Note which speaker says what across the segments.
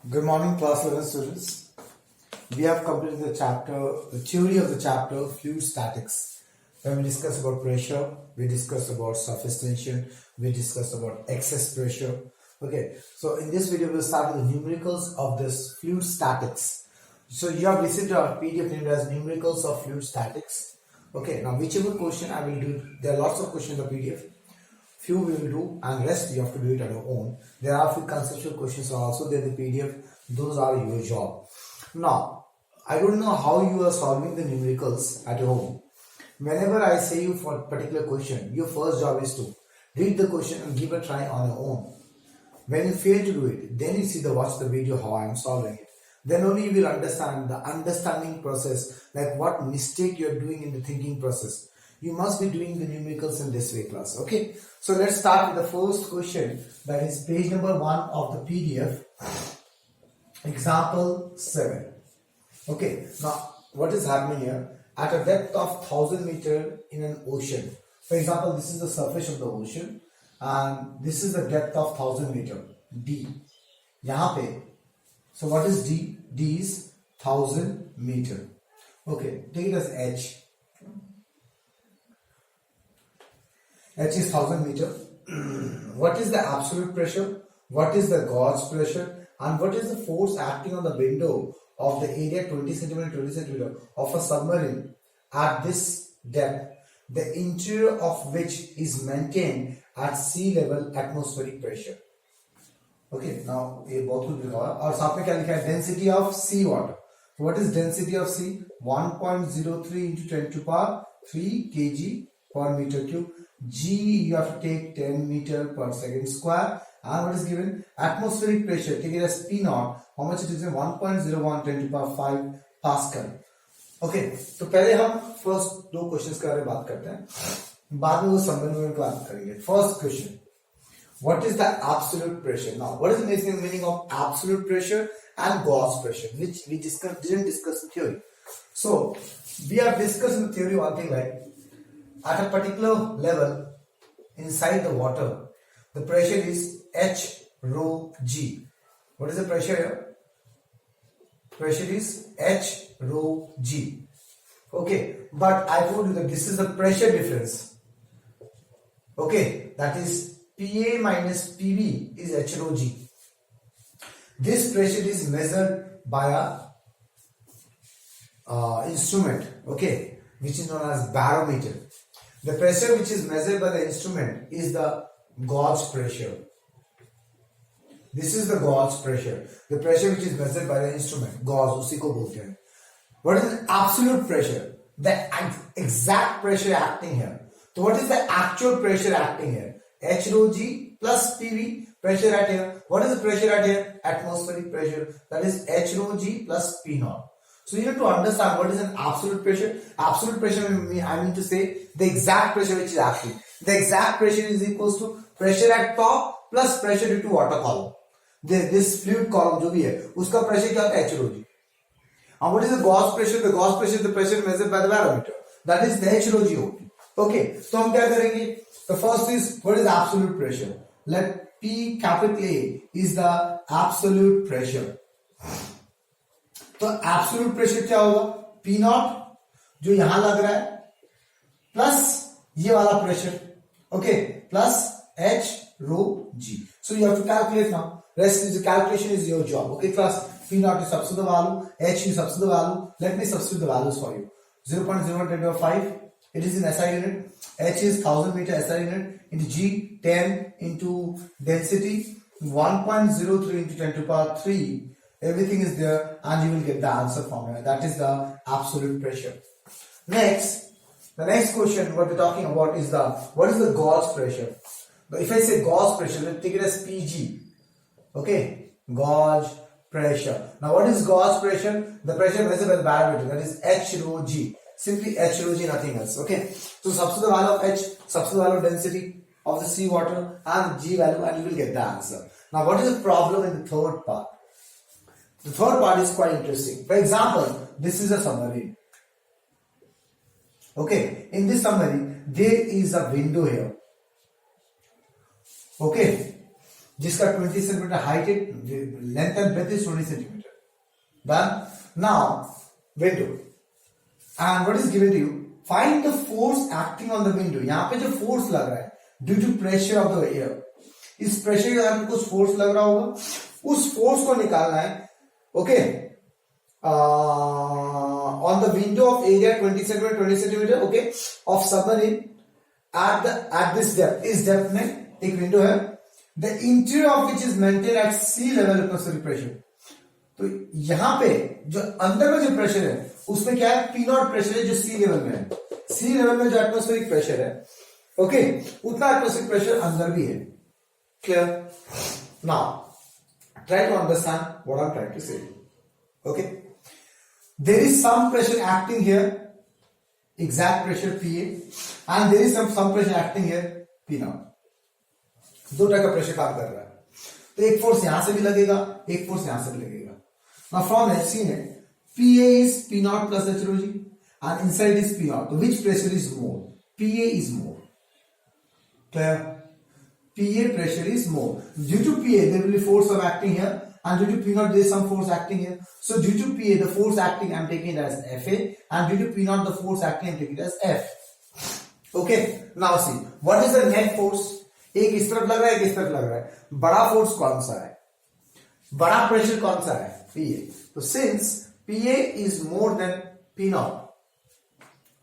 Speaker 1: Good morning, class 11 students. We have completed the theory of the chapter fluid statics. When we discuss about pressure, we discuss about surface tension, we discuss about excess pressure. Okay, so in this video, we'll start with the numericals of this fluid statics. So you have received our PDF named as numericals of fluid statics. Okay, now whichever question I will do, there are lots of questions in the PDF. Few we will do and rest you have to do it on your own. There are a few conceptual questions also there in the PDF. Those are your job. Now, I don't know how you are solving the numericals at home. Whenever I say you for a particular question, your first job is to read the question and give a try on your own. When you fail to do it, then you watch the video how I am solving it. Then only you will understand the understanding process, like what mistake you are doing in the thinking process. You must be doing the numericals in this way, class. Okay, so let's start with the first question, that is page number 1 of the PDF, example 7. Okay, now what is happening here? At a depth of 1000 meter in an ocean, for example, this is the surface of the ocean and this is the depth of 1000 meter, D. Yahan pe, so what is D? D is 1000 meter. Okay, take it as H. H is 1000 meter. What is the absolute pressure? What is the gauge pressure? And what is the force acting on the window of the area 20 centimeter of a submarine at this depth, the interior of which is maintained at sea level atmospheric pressure? Okay, now ये बहुत कुछ लिखा हुआ है और साथ में क्या लिखा है? Density of sea water. So what is density of sea? 1.03 into 10 to power 3 kg per meter cube. G you have to take 10 meter per second square. And what is given? Atmospheric pressure, take it as P naught. How much it is? 1.01 10 to power 5 Pascal. Okay, तो पहले हम first दो questions के बारे में बात करते हैं, बाद में वो संबंध में बात करेंगे. First question, what is the absolute pressure? Now, what is the meaning of absolute pressure and gauge pressure, which we didn't discuss in theory. So, we have discussed in the theory one thing, like at a particular level inside the water, the pressure is H rho G. What is the pressure here? Pressure is H rho G. Okay, but I told you that this is the pressure difference. Okay, that is PA minus PB is H rho G. This pressure is measured by a instrument, okay, which is known as barometer. The pressure which is measured by the instrument is the gauge pressure. This is the gauge pressure. The pressure which is measured by the instrument, gauge, उसी को बोलते हैं. What is the absolute pressure? The exact pressure acting here. So what is the actual pressure acting here? H rho G plus PV pressure at here. What is the pressure at here? Atmospheric pressure. That is H rho G plus P naught. So you have to understand what is an absolute pressure. Absolute pressure, I mean to say the exact pressure which is acting. The exact pressure is equals to pressure at top plus pressure due to water column. This fluid column जो भी है, उसका pressure क्या होता है? H rho G. And what is the gauge pressure? The gauge pressure is the pressure measured by the barometer. That is the H rho G only. Okay, so हम क्या करेंगे? The first is, what is absolute pressure? Let P capital A is the absolute pressure. तो absolute pressure क्या होगा? P not जो यहां लग रहा है प्लस ये वाला pressure, okay, plus H rho G. So you have to calculate now. Rest is the calculation is your job. Okay, class. P naught is substitute the value, H is substitute the value. Let me substitute the values for you. 0.0125. It is in SI unit. H is 1000 meter SI unit into G 10 into density 1.03 into 10 to power 3. Everything is there and you will get the answer formula. That is the absolute pressure. Next, the next question what we're talking about is what is the gauge pressure? But if I say gauge pressure, let's take it as PG. Okay, gauge pressure. Now what is gauge pressure? The pressure measured by the barometer, that is H rho G. Simply H rho G, nothing else. Okay, so substitute the value of H, substitute the value of density of the sea water and G value and you will get the answer. Now what is the problem in the third part? The third part is quite interesting. For example, this is a submarine. Okay, in this submarine, there is a window here. Okay, जिसका 20 centimetre height है, length and breadth is 20 centimetre. Done. Now window and what is given to you, find the force acting on the window. यहां पे जो force लग रहा है due to pressure of the air, इस pressure के कारण कुछ फोर्स लग रहा होगा, उस फोर्स को निकालना है. Okay, on the window of area 20 centimeter okay of submarine at this depth, इस depth में एक विंडो है, the interior of which is maintained at sea level atmospheric pressure. तो यहां पे जो अंदर में जो प्रेशर है उसमें क्या है, पी नॉट प्रेशर है जो सी लेवल में है. सी लेवल में जो एटमोस्फेरिक प्रेशर है ओके उतना एटमोस्फेरिक प्रेशर अंदर भी है. Clear. Now try to understand what I am trying to say. Okay, there is some pressure acting here, exact pressure PA, and there is some pressure acting here P naught. दो type का pressure काम कर रहा है. तो एक force यहां से भी लगेगा, एक फोर्स यहां से भी लगेगा. Now from that seen it, PA is P naught plus H rho g and inside is P naught. So which pressure is more? PA is more. Clear? PA pressure is more. Due to PA there will be force of acting here. And due to P naught there is some force acting here. So due to PA the force acting I am taking it as FA, and due to P naught the force acting I am taking it as F. Okay, now see what is the net force. एक इस तरफ लग रहा है, एक इस तरफ लग रहा है. बड़ा फोर्स कौन सा है, बड़ा प्रेशर कौन सा है, PA. तो since PA is more than P naught,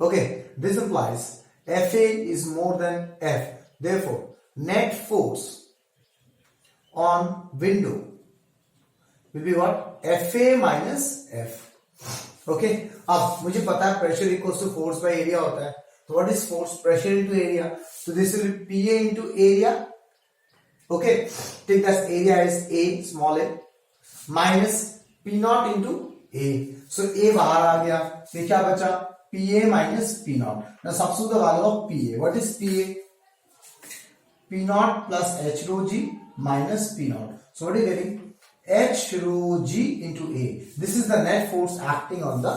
Speaker 1: okay, this implies FA is more than F. Therefore net force on window will be what, FA minus F. Okay, अब मुझे पता है pressure equals to force by area होता है. तो what is force, pressure into area. So this will be PA into area. Okay, take that area is A, small a, minus P naught into A. So A बाहर आ गया, ये क्या बचा, PA minus P naught. Now substitute the value of PA. What is PA? P naught plus H rho g minus P naught. So what are you getting? H rho g into A. This is the net force acting on the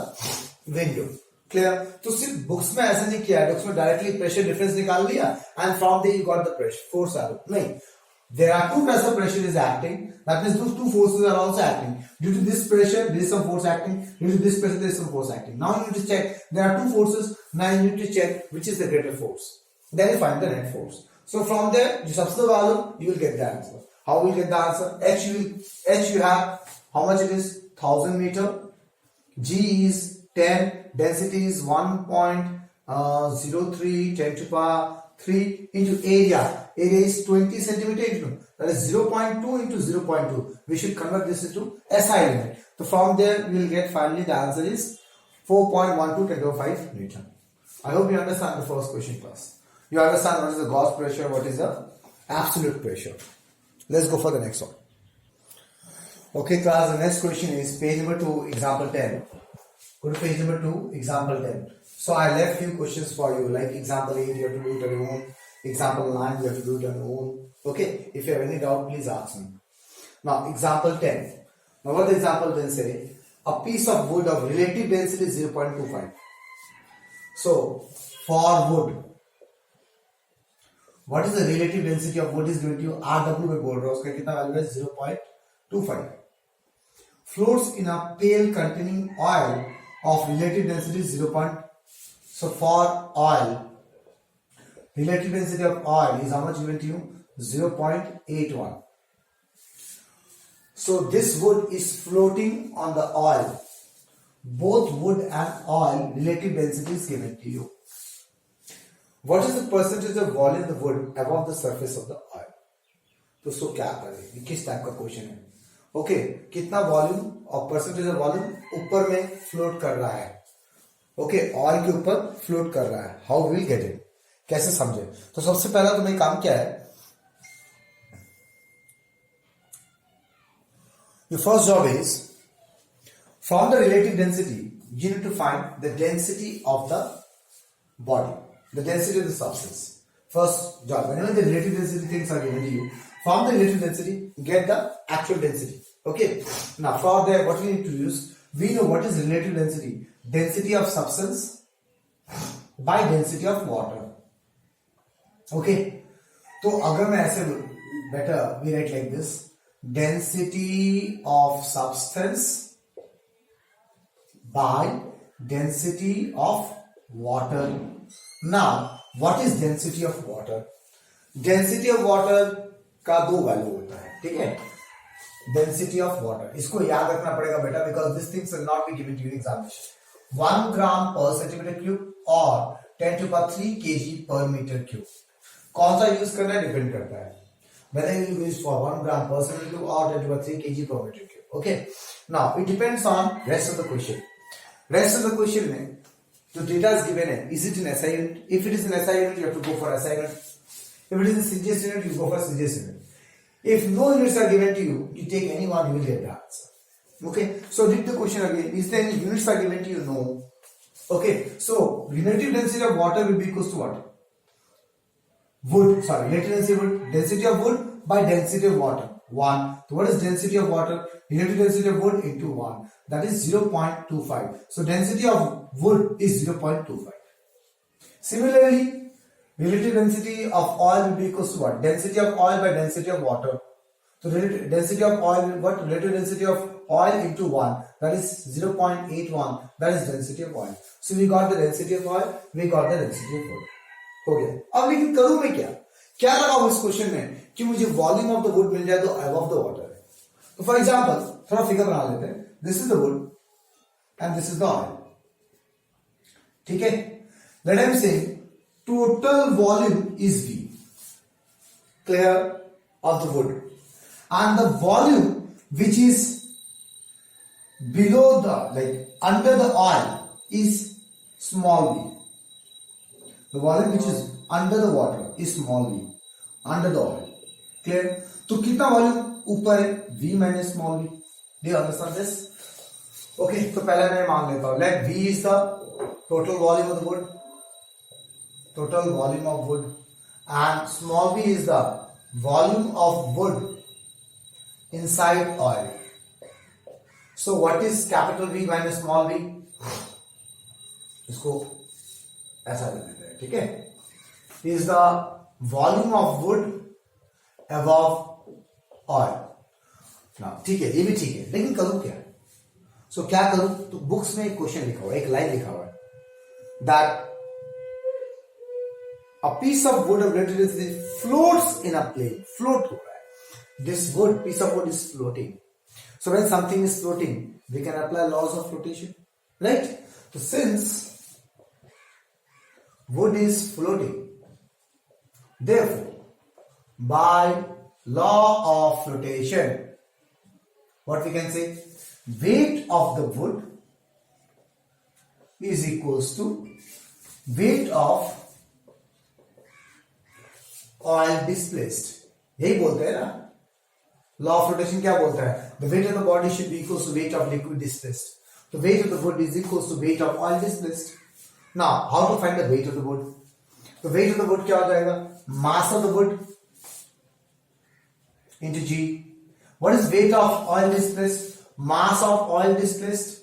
Speaker 1: window. Clear. तो सिर्फ books में ऐसा नहीं किया है, books में directly pressure difference निकाल लिया and from there you got the pressure force out. नहीं, there are two types of pressure is acting, that means those two forces are also acting. Due to this pressure there is some force acting, due to this pressure there is some force acting. Now you need to check, there are two forces, now you need to check which is the greater force, then you find the net force. So from there you substitute the value, you will get the answer. How will you get the answer? H you have how much it is, 1000 meter, G is 10, density is 1.03 10 to power 3 into area. Area is 20 centimeter into, that is 0.2 into 0.2. We should convert this into SI unit. So from there we will get finally the answer is 4.12 10 to 5 meter. I hope you understand the first question class. You understand what is the Gauss pressure, what is the absolute pressure. Let's go for the next one. Okay class, the next question is page number 2, example 10. Go to page number 2, example 10. So I left few questions for you, like example 8 you have to do it on your own, example 9 you have to do it on your own. Okay, if you have any doubt please ask me. Now example 10. Now what the example then say, a piece of wood of relative density 0.25. So for wood, what is the relative density of wood is given to you, RW में बोल रहा हूँ, उसका कितना value है 0.25. Floats in a pail containing oil of relative density 0. So for oil, relative density of oil is how much given to you, 0.81. So this wood is floating on the oil. Both wood and oil relative density is given to you. What is the percentage of volume of the wood above the surface of the oil? तो उसको क्या करें, किस type का question है. Okay, कितना volume और percentage of volume ऊपर में फ्लोट कर रहा है. ओके, ऑयल के ऊपर फ्लोट कर रहा है. हाउ विल गेट इट, कैसे समझे. तो सबसे पहला तुम्हें काम क्या है, your first job is from the relative density you need to find the density of the body, the density of the substance. First job, whenever the relative density things are given to you, from the relative density get the actual density. Okay, now for that what we need to use, we know what is relative density, density of substance by density of water. Okay, तो अगर मैं ऐसे better we write like this: density of substance by density of water. Now what is density of water? Density of water का दो value होता है, ठीक है? Density of water, इसको याद रखना पड़ेगा बेटा, because these things will not be given to you in examination. 1 gram per centimeter cube और 10 to the power 3 kg per meter cube. कौन सा यूज करना है डिपेंड करता है, whether you use for 1 gram per centimeter cube or 10 to the power 3 kg per meter cube. Okay, now it depends on rest of the question. Rest of the question में जो data is given है, is it in SI unit? If it is in SI unit, you have to go for SI unit. If it is in CGS unit, you go for CGS unit. If no units are given to you, you take any one, you will get the answer. Okay, so read the question again. Is there any units are given to you? No. Okay, so relative density of water will be equals to what? Wood, sorry, density of wood by density of water. 1. So what is density of water? Relative density of wood into 1. That is 0.25. So density of wood is 0.25. Similarly, relative density of oil will be equals to what? Density of oil by density of water. So relative density of oil, what? Relative density of oil into 1. That is 0.81. That is density of oil. So we got the density of oil, we got the density of wood. हो गया. अब लेकिन करूं मैं क्या लगाऊं इस question में कि मुझे वॉल्यूम ऑफ द वुड मिल जाए तो अबव द वाटर है. तो फॉर एग्जांपल थोड़ा फिगर बना लेते हैं. This is the wood and this is the oil. ठीक है. लेट एम से total volume is V, clear, of the wood, and the volume which is below the, like under the oil, is small v. The volume which is under the water is small v, under the oil, clear. तो कितना volume ऊपर है? V minus small v. Do you understand this? Okay, तो पहले मैं मान लेता हूं, let V is the total volume of the wood, total volume of wood, and small v is the volume of wood inside oil. So what is capital V minus small v? इसको ऐसा लिख देते हैं, ठीक है? Is the volume of wood above oil. Now ठीक है, ये भी ठीक है, लेकिन करूं क्या? So क्या करूं? तो बुक्स में एक क्वेश्चन लिखा हुआ है, एक लाइन लिखा हुआ है, that a piece of wood of greater density floats in a plane. Float हो रहा है. This wood, piece of wood is floating. So when something is floating, we can apply laws of flotation, right? So since wood is floating, therefore, by law of flotation, what we can say? Weight of the wood is equals to weight of oil displaced. यही बोलते हैं ना, law of rotation क्या बोलता है? The weight of the body should be equal to weight of liquid displaced. तो weight of the wood is equal to weight of oil displaced. Now how to find the weight of the wood? तो weight of the wood क्या हो जाएगा? Mass of the wood into g. What is weight of oil displaced? Mass of oil displaced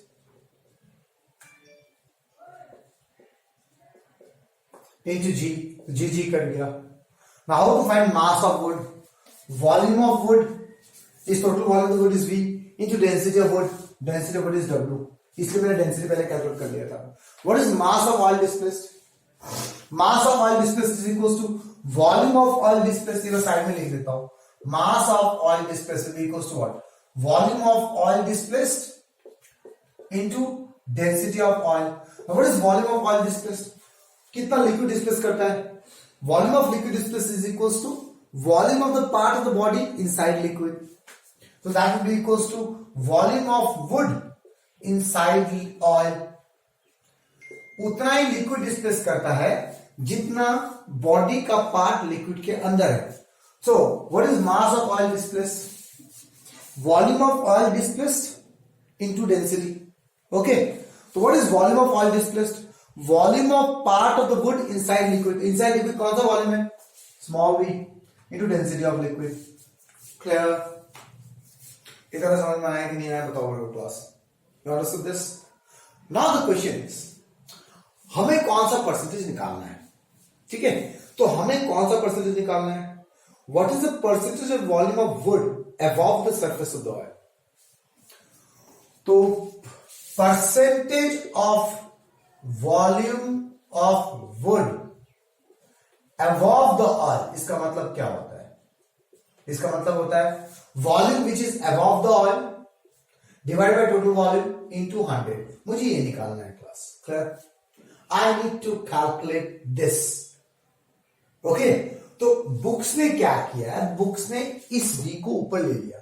Speaker 1: into g. G g कर गया. Now how to find mass of wood? Volume of wood is total volume of the wood is V into density of wood. Density of wood is W. इसलिए मैंने density पहले calculate कर लिया था. What is mass of oil displaced? Mass of oil displaced is equals to volume of oil displaced. ये side में लिख देता हूं. Mass of oil displaced will be equals to what? Volume of oil displaced into density of oil. Now what is volume of oil displaced? कितना liquid displace करता है? Volume of liquid displaced is equals to volume of the part of the body inside liquid. So that will be equals to volume of wood inside the oil. उतना ही liquid displace करता है जितना body का part liquid के अंदर है. So what is mass of oil displaced? Volume of oil displaced into density. Okay. So what is volume of oil displaced? Volume of part of the wood inside liquid. Inside liquid कौन सा volume है? Small v into density of liquid. Clear? इतना समझ में आया कि नहीं आया बताओ मेरे class. You understood this? Now the question is, हमें कौन सा परसेंटेज निकालना है? ठीक है, तो हमें कौन सा परसेंटेज निकालना है? what is the percentage of volume of wood above the surface of the oil? तो percentage of volume of wood above the oil, इसका मतलब क्या होता है? इसका मतलब होता है volume which is above the oil divided by total volume into 100. मुझे ये निकालना है class. Clear? I need to calculate this. Okay, तो बुक्स ने क्या किया है? बुक्स ने इस v को ऊपर ले लिया,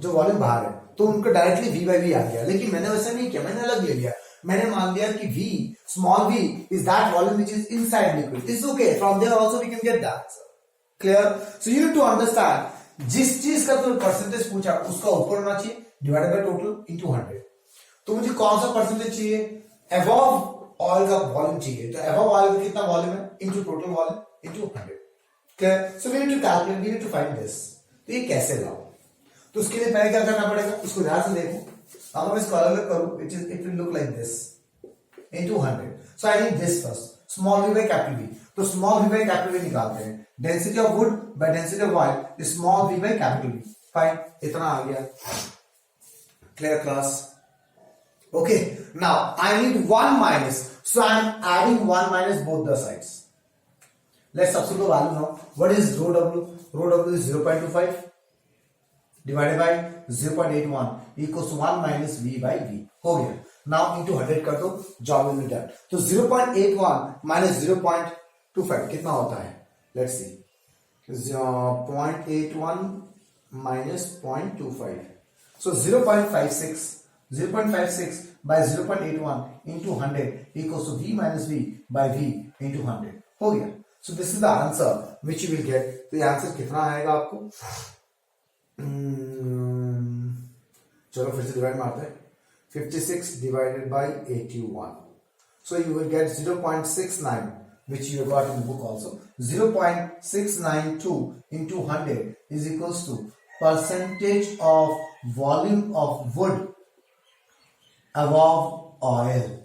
Speaker 1: जो वॉल्यूम बाहर है, तो उनको डायरेक्टली v बाई वी आ गया. लेकिन मैंने वैसा नहीं किया, मैंने अलग ले लिया. मैंने मान लिया कि v, small v is that volume which is inside liquid. It's okay. From there also we can get that. Clear? So you need to understand, जिस चीज का तुमने परसेंटेज पूछा उसका ऊपर होना चाहिए डिवाइडेड बाय टोटल इनटू 100. तो मुझे कौन सा परसेंटेज चाहिए? अबव ऑयल का वॉल्यूम चाहिए. तो अबव ऑयल का कितना वॉल्यूम है into total volume into 100. Clear? So we need to calculate, we need to find this. तो ये कैसे लाओ? तो उसके लिए पहले क्या करना पड़ेगा? इसको ध्यान से देखो. अगर मैं इसको अलग करूं, it will look like this into 100. So I need this first. Small v by capital V. तो small v by capital V निकालते हैं. Density of wood by density of oil is small v by capital V. Fine. इतना आ गया. Clear class? Okay. Now I need 1 minus. So I am adding 1 minus both the sides. Let's substitute value now. What is rho W? Rho W is 0.25 divided by 0.81 equals to 1 minus V by V. हो गया. Now into 100 कर दो, job will be done. तो 0.81 minus 0.25 कितना होता है? Let's see. 0.81 minus 0.25. So 0.56. 0.56 by 0.81 into 100 equals to V minus V by V into 100. हो गया. So this is the answer which you will get. तो ये आंसर कितना आएगा आपको? चलो फिर से डिवाइड मारते हैं. 56 divided by 81. So you will get 0.69, which you got in the book also. 0.692 into 100 is equals to percentage of volume of wood above oil.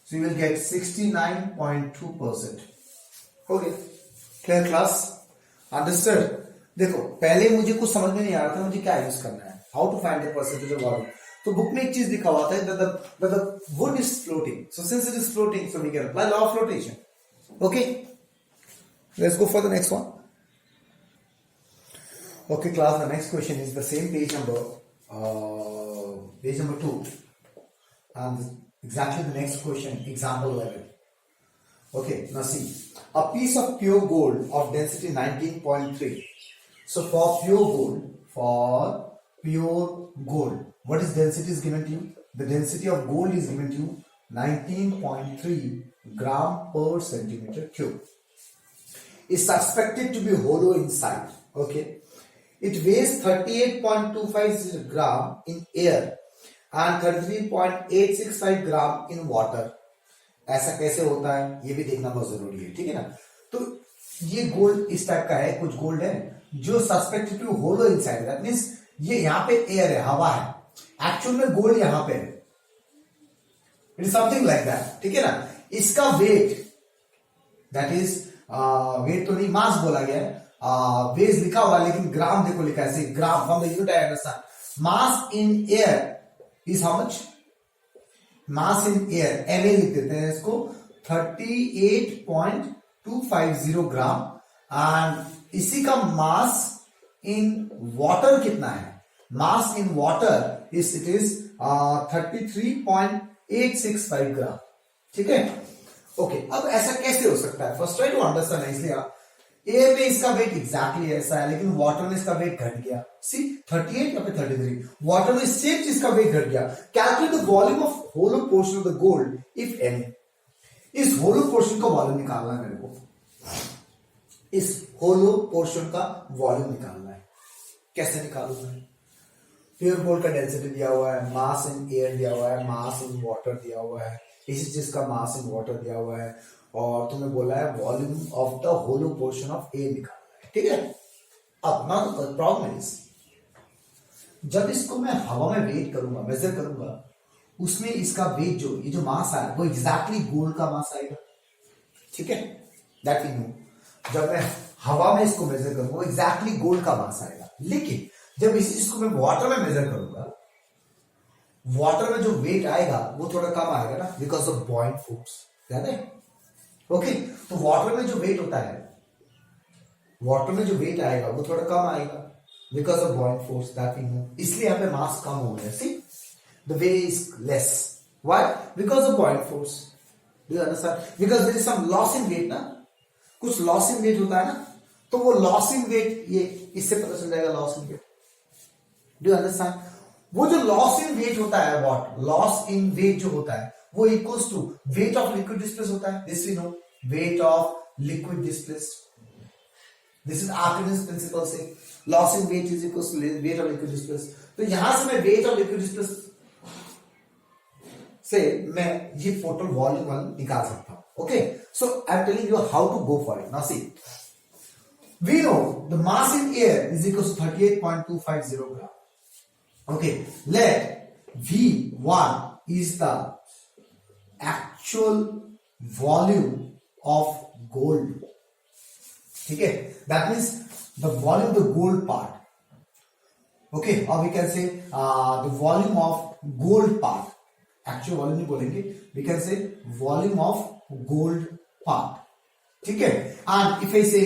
Speaker 1: So you will get 69.2%. Okay, clear class? Understood? देखो, पहले मुझे कुछ समझ में नहीं आ रहा था मुझे क्या यूज करना है. How to find the percentage of volume? तो बुक में एक चीज लिखा हुआ था that the wood is floating. So since it is floating, so we can apply law of flotation. Okay, let's go for the next one. Okay, class. The next question is the same page number 2, and exactly the next question, example 11. Okay, now see, a piece of pure gold of density 19.3. So for pure gold, what is density is given to you? The density of gold is given to you 19.3 gram per centimeter cube. Is suspected to be hollow inside. Okay, it weighs 38.25 gram in air and 33.865 gram in water. ऐसा कैसे होता है ये भी देखना बहुत जरूरी है. ठीक है ना? तो ये गोल्ड इस टाइप का है, कुछ गोल्ड है जो suspected to hollow inside. That means ये यहाँ पे एयर है, हवा है, एक्चुअल में गोल्ड यहाँ पे है. It is something like that. ठीक है ना? इसका वेट, दैट इज वेट तो नहीं, मास बोला गया है. वेट लिखा हुआ लेकिन ग्राम देखो लिखा है. Gram from the unit I understand. Mass in air is how much? Mass in air MA लिख देते हैं इसको 38.250 ग्राम. एंड इसी का मास इन वाटर कितना है? Mass in water is 33.865 gram. ठीक है? ओके, अब ऐसा कैसे हो सकता है? First try to understand. इसलिए एयर में इसका वेट एग्जैक्टली ऐसा है, लेकिन वाटर में इसका वेट घट गया. सी 38 या फिर 33. वाटर में सेम चीज का वेट घट गया. Calculate the volume of hollow portion of the gold if any. इस होलो पोर्शन का वॉल्यूम निकालना है मेरे को. इस होलो पोर्शन का वॉल्यूम निकालना है. कैसे निकालूंगा? प्योर गोल्ड का डेंसिटी दिया हुआ है, मास इन एयर दिया हुआ है, मास इन वाटर दिया हुआ है, इसी चीज का मास इन वाटर दिया हुआ है, और तुम्हें बोला है volume of the hollow portion of air निकालना है. ठीक है? अब ना तो प्रॉब्लम इज, जब इसको मैं हवा में वेट करूंगा, मेजर करूंगा, उसमें इसका वेट जो ये जो मास आया वो एग्जैक्टली गोल्ड का मास आएगा. ठीक है? That we know. जब मैं हवा में इसको मेजर करूंगा एग्जैक्टली गोल्ड का मास आएगा, लेकिन जब इसी चीज को मैं वाटर में मेजर करूंगा, वाटर में जो वेट आएगा वो थोड़ा कम आएगा ना, बिकॉज ऑफ बॉइंट फोर्स, याद है? ओके, तो वाटर में जो वेट होता है, वाटर में जो वेट आएगा वो थोड़ा कम आएगा because of buoyant force, that we know. इसलिए यहां पे मास कम हो गया। See the weight is less, why? Because of buoyant force. Do you understand? Because there is some loss in weight ना, कुछ लॉस इन वेट होता है ना, तो वो लॉस इन वेट, ये इससे पता चल जाएगा loss in weight. Do you understand? वो जो लॉस इन वेट होता है, व्हाट लॉस इन वेट जो होता है, वो equals to weight of liquid displace होता है। This we know, weight of liquid displace. This is Archimedes principle से loss in weight is equals to weight of liquid displace. तो यहां से मैं वेट ऑफ लिक्विड डिस्प्लेस से मैं ये टोटल वॉल्यूम निकाल सकता हूं। Okay, so I am telling you how to go for it. Now see, we know the mass in air is equals to 38.250 gram. Okay, let V1 is the actual volume of gold. ठीक है, that means the volume of the gold part. Okay, or we can say the volume of gold part. Actual volume नहीं बोलेंगे, we can say volume of gold part. ठीक है, and if I say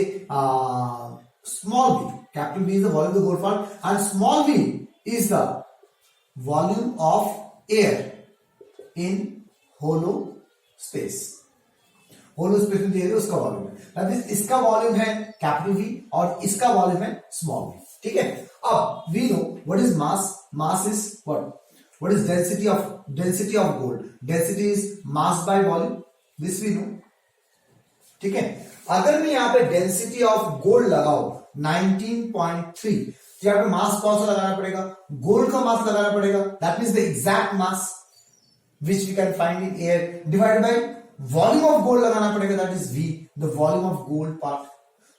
Speaker 1: small v, capital V is the volume of the gold part, and small v is the volume of air in hollow space. Hollow space में दिया उसका volume है, that means इसका volume है capital V और इसका volume है small v। ठीक है, अब we know what is mass. Mass is what is density of gold. Density is mass by volume, this we know. ठीक है, अगर मैं यहां पे डेंसिटी ऑफ गोल्ड लगाऊं 19.3, तो यहां पे मास कौन सा लगाना पड़ेगा? गोल्ड का मास लगाना पड़ेगा, that means the exact mass which we can find in air divided by volume of gold लगाना पड़ेगा, that is V, the volume of gold part.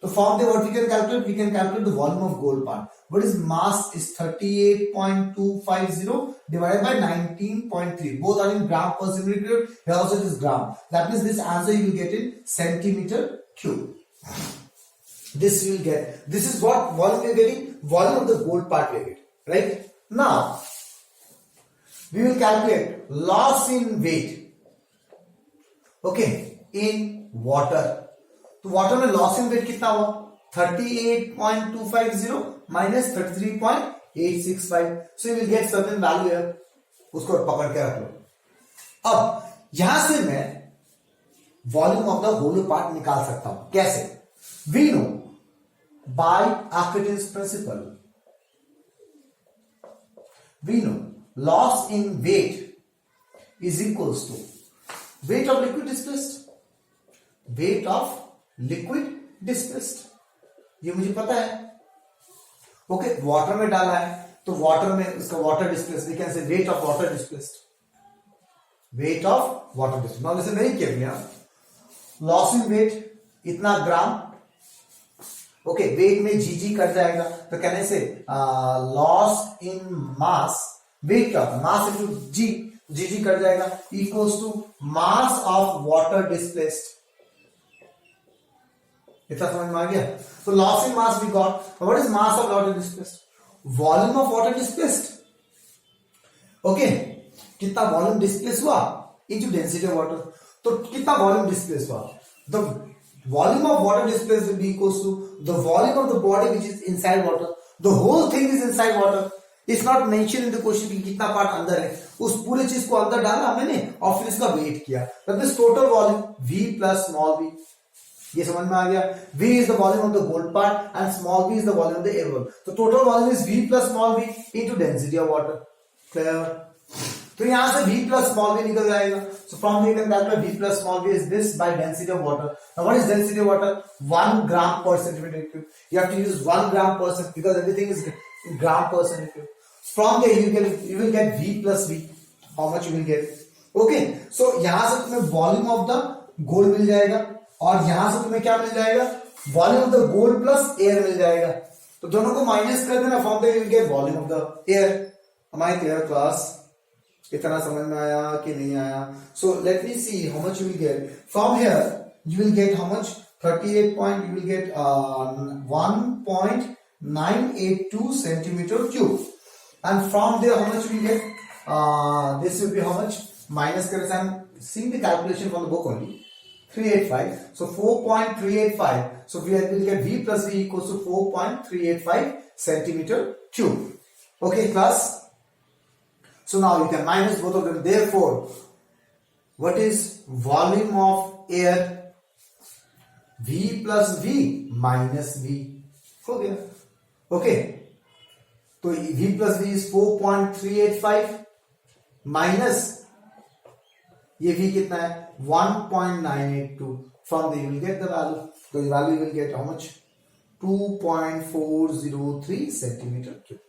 Speaker 1: तो from there what we can calculate the volume of gold part. What is mass is 38.250 divided by 19.3, both are in gram per centimeter, here also it is gram, that means this answer you will get in centimeter cube. This you will get, this is what volume we are getting, volume of the gold part we are getting, right? Now we will calculate loss in weight, okay, in water. तो water में loss in wait कितना हुआ? 38.250 minus 33.865, so you will get certain value here, उसको पकड़ के रख लो। अब यहां से मैं volume of the hollow part निकाल सकता हूं, कैसे? We know by Archimedes principle, we know loss in weight is equals to weight of liquid displaced, weight of liquid displaced, ये मुझे पता है। ओके, वाटर में डाला है तो वाटर में उसका water displaced, we can say weight of water displaced, weight of water displaced. Now listen very carefully, loss in weight इतना ग्राम, ओके, वेट में जीजी कट जाएगा, तो कहने से लॉस इन मास, वेट क्या होता है? मास इनटू जी, जीजी कट जाएगा, equals to mass of water displaced. इतना समझ में आ गया? तो loss in mass we got, what is mass of water displaced? Volume of water displaced. Okay, कितना वॉल्यूम डिस्प्लेस हुआ इनटू डेंसिटी ऑफ वाटर, तो कितना वॉल्यूम डिस्प्लेस हुआ? The volume of water displace will be equals to the volume of the body which is inside water, the whole thing is inside water. It's not mention in the question कि कितना part अंदर है, उस पूरे चीज को अंदर डाला मैंने और फिर इसका वेट किया, that is total volume V plus small v। ये समझ में आ गया? V is the volume of the gold part and small v is the volume of the air bubble. So total volume is V plus small v into density of water. Clear? तो यहां से V plus small v निकल जाएगा. So from here you can calculate V plus small v is this by density of water. Now what is density of water? 1 gram per centimeter cube. You have to use 1 gram per centimeter because everything is in gram per centimeter cube. From there you will get V plus V. How much you will get? Okay. So यहां से तुम्हें volume of the gold मिल जाएगा और यहां से तुम्हें क्या मिल जाएगा? Volume of the gold plus air मिल जाएगा. तो दोनों को माइनस कर देना, from there you will get volume of the air. हमारी क्लियर क्लास? इतना समझ में आया कि नहीं आया? So let me see how much you will get. From here you will get how much? 38 point, you will get 1.982 centimeter cube. And from there, how much we get? This will be how much? Minus kare, I'm seeing the calculation from the book only. 385. So 4.385. So we will get V plus V equals to 4.385 centimeter cube. Okay, class. So now you can minus both of them. Therefore, what is volume of air? V plus V minus V. हो गया. Okay. तो V plus V is 4.385 minus ये V कितना है? 1.982. From there you will get the value. So the value will get how much? 2.403 centimeter cube.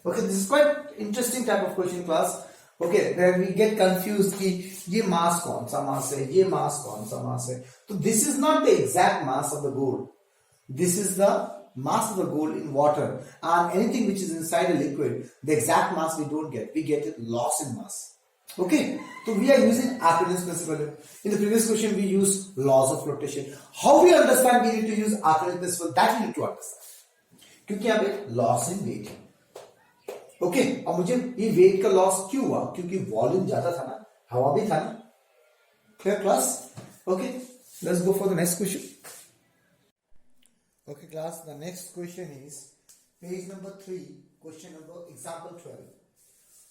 Speaker 1: Okay, this is quite interesting type of question, class. Okay, then we get confused कि ये mass कौन सा mass है, ये mass कौन सा mass है. So this is not the exact mass of the gold. This is the mass of the gold in water, and anything which is inside a liquid, the exact mass we don't get. We get it loss in mass. Okay, so we are using Archimedes principle. In the previous question, we used laws of flotation. How we understand we need to use Archimedes principle, that we need to understand. क्योंकि यहाँ पे loss in weight. Okay, अब मुझे ये wait का loss क्यों हुआ? क्योंकि वॉल्यूम ज्यादा था ना, हवा भी था ना. Clear class? Okay, let's go for the next question. Okay class, the next question is page number 3, question number example 12.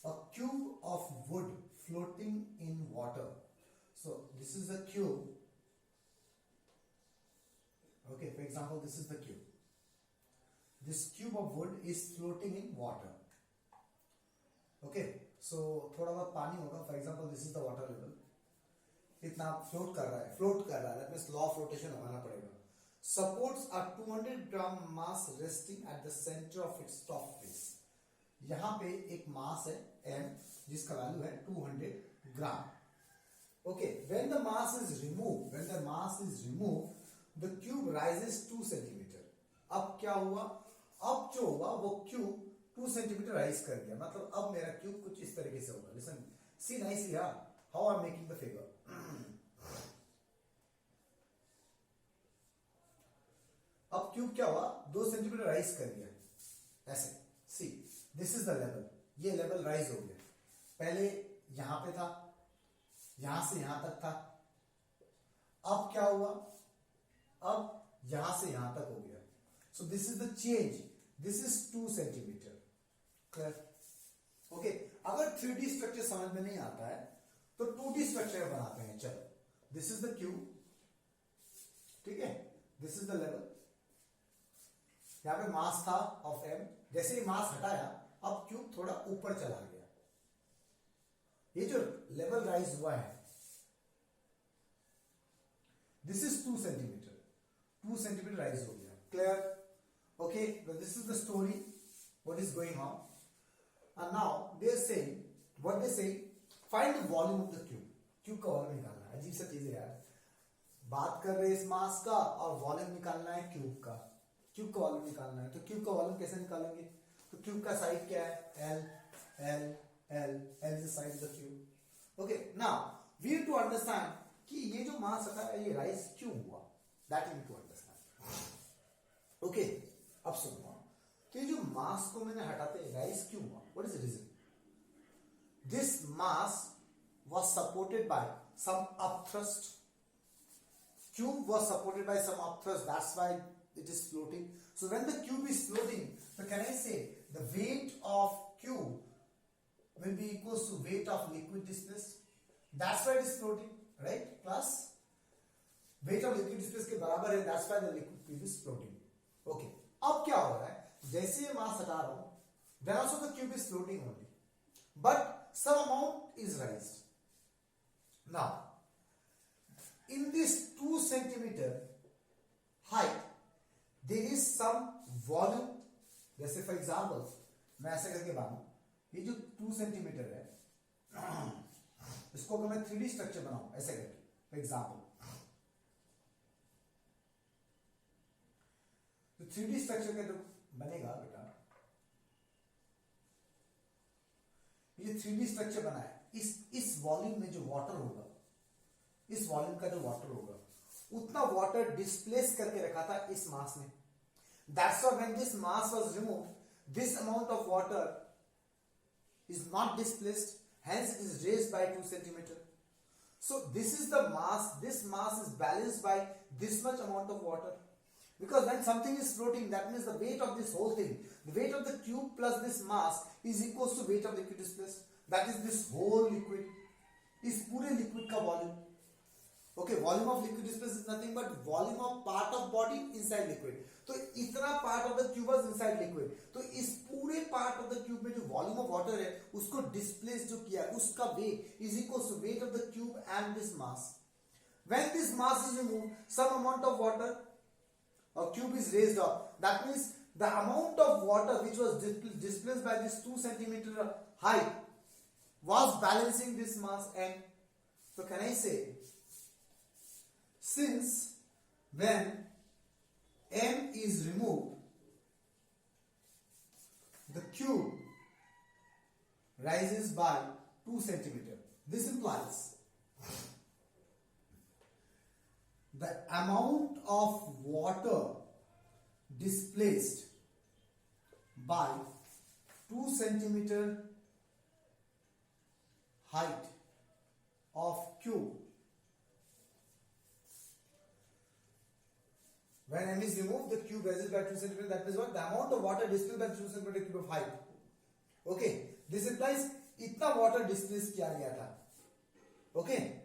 Speaker 1: A cube of would floating in water. So this is the cube. Okay, for example this is the cube. This cube of wood is floating in water. Okay, so थोड़ा बहुत पानी होगा. For example this is the water level. इतना float कर रहा है, that means law of flotation लगाना पड़ेगा. Supports are 200 gram mass resting at the centre of its top face. यहां पे एक मास है m, जिसका वैल्यू है 200 gram. Okay, when the mass is remove, the cube rises 2 centimetre. अब क्या हुआ? अब जो हुआ वो क्यूब 2 सेंटीमीटर राइज कर दिया. मतलब अब मेरा क्यूब कुछ इस तरीके से होगा. Listen, see nicely how I am making the figure. अब क्यूब क्या हुआ? 2 सेंटीमीटर राइज कर दिया ऐसे. See, this is the level. ये लेवल राइज हो गया. पहले यहां पे था, यहां से यहां तक था. अब क्या हुआ? अब यहां से यहां तक हो गया. So this is the change. This is 2 centimeter. Clear? Okay. अगर 3D स्ट्रक्चर समझ में नहीं आता है तो 2D स्ट्रक्चर बनाते हैं. चलो, दिस इज द क्यूब. ठीक है, दिस इज द लेवल. यहां पे मास था ऑफ m. जैसे ही मास हटाया, अब क्यूब थोड़ा ऊपर चला गया. ये जो लेवल राइज हुआ है, this is 2 centimetre. 2 centimetre rise हो गया. Clear? Okay, well, this is the story, what is going on. And now they are saying, what they say, find the volume of the cube. Cube का volume निकालना है. अजीब सा चीज है यार, बात कर रहे हैं इस मास का और वॉल्यूम निकालना है क्यूब का. क्यूब का वॉल्यूम निकालना है, तो क्यूब का वॉल्यूम कैसे निकालेंगे? तो क्यूब का साइड क्या है? L, L, L. L is the size of the cube. Okay, now we need to understand कि ये जो मास आता है ये राइज क्यों हुआ. That we need to understand. Okay, अब सुनो. तो ये जो मास को मैंने हटाते राइज क्यों हुआ? What is the reason? This mass was supported by some upthrust. Cube was supported by some upthrust, that's why it is floating. So when the cube is floating, तो can I say the weight of cube will be equals to weight of liquid displace. That's why it is floating, right class? Weight of liquid displace के बराबर है, that's why the liquid cube is floating. Okay, अब क्या हो रहा है? जैसे ये मास हटा रहा हूं, then also the cube is floating only, but some amount is raised. Now, in this 2 centimeter height, there is some volume. जैसे फॉर एग्जाम्पल मैं ऐसे करके बांधू, ये जो 2 सेंटीमीटर है, इसको अगर मैं 3D स्ट्रक्चर बनाऊं ऐसे करके, फॉर एग्जाम्पल, तो 3D स्ट्रक्चर का जो बनेगा बेटा, ये 3D स्ट्रक्चर बना है. इस वॉल्यूम में जो वाटर होगा, इस वॉल्यूम का जो वाटर होगा उतना वाटर डिस्प्लेस करके रखा था इस मास ने. That's why when this mass was removed, this amount of water is not displaced, hence it is raised by 2 centimeter. So this is the mass. This mass is balanced by this much amount of water. Because when something is floating, that means the weight of this whole thing, the weight of the cube plus this mass is equals to weight of liquid displaced. That is this whole liquid. इस पूरे liquid का volume. Okay, volume of liquid displaced is nothing but volume of part of body inside liquid. तो इतना part of the cube was inside liquid. तो इस पूरे part of the cube में जो volume of water है उसको displace जो किया उसका weight is equals to weight of the cube and this mass. When this mass is removed, some amount of water or cube is raised up. That means the amount of water which was displaced by this 2 centimeter height was balancing this mass m. So can I say, since when m is removed, the cube rises by 2 centimeter. This implies the amount of water displaced by 2 centimeter height of cube, when m is removed, the cube rises by 2 centimeter. That means what? The amount of water displaced by 2 centimeter cube of height. Okay, this implies इतना water displaced किया गया था. Okay,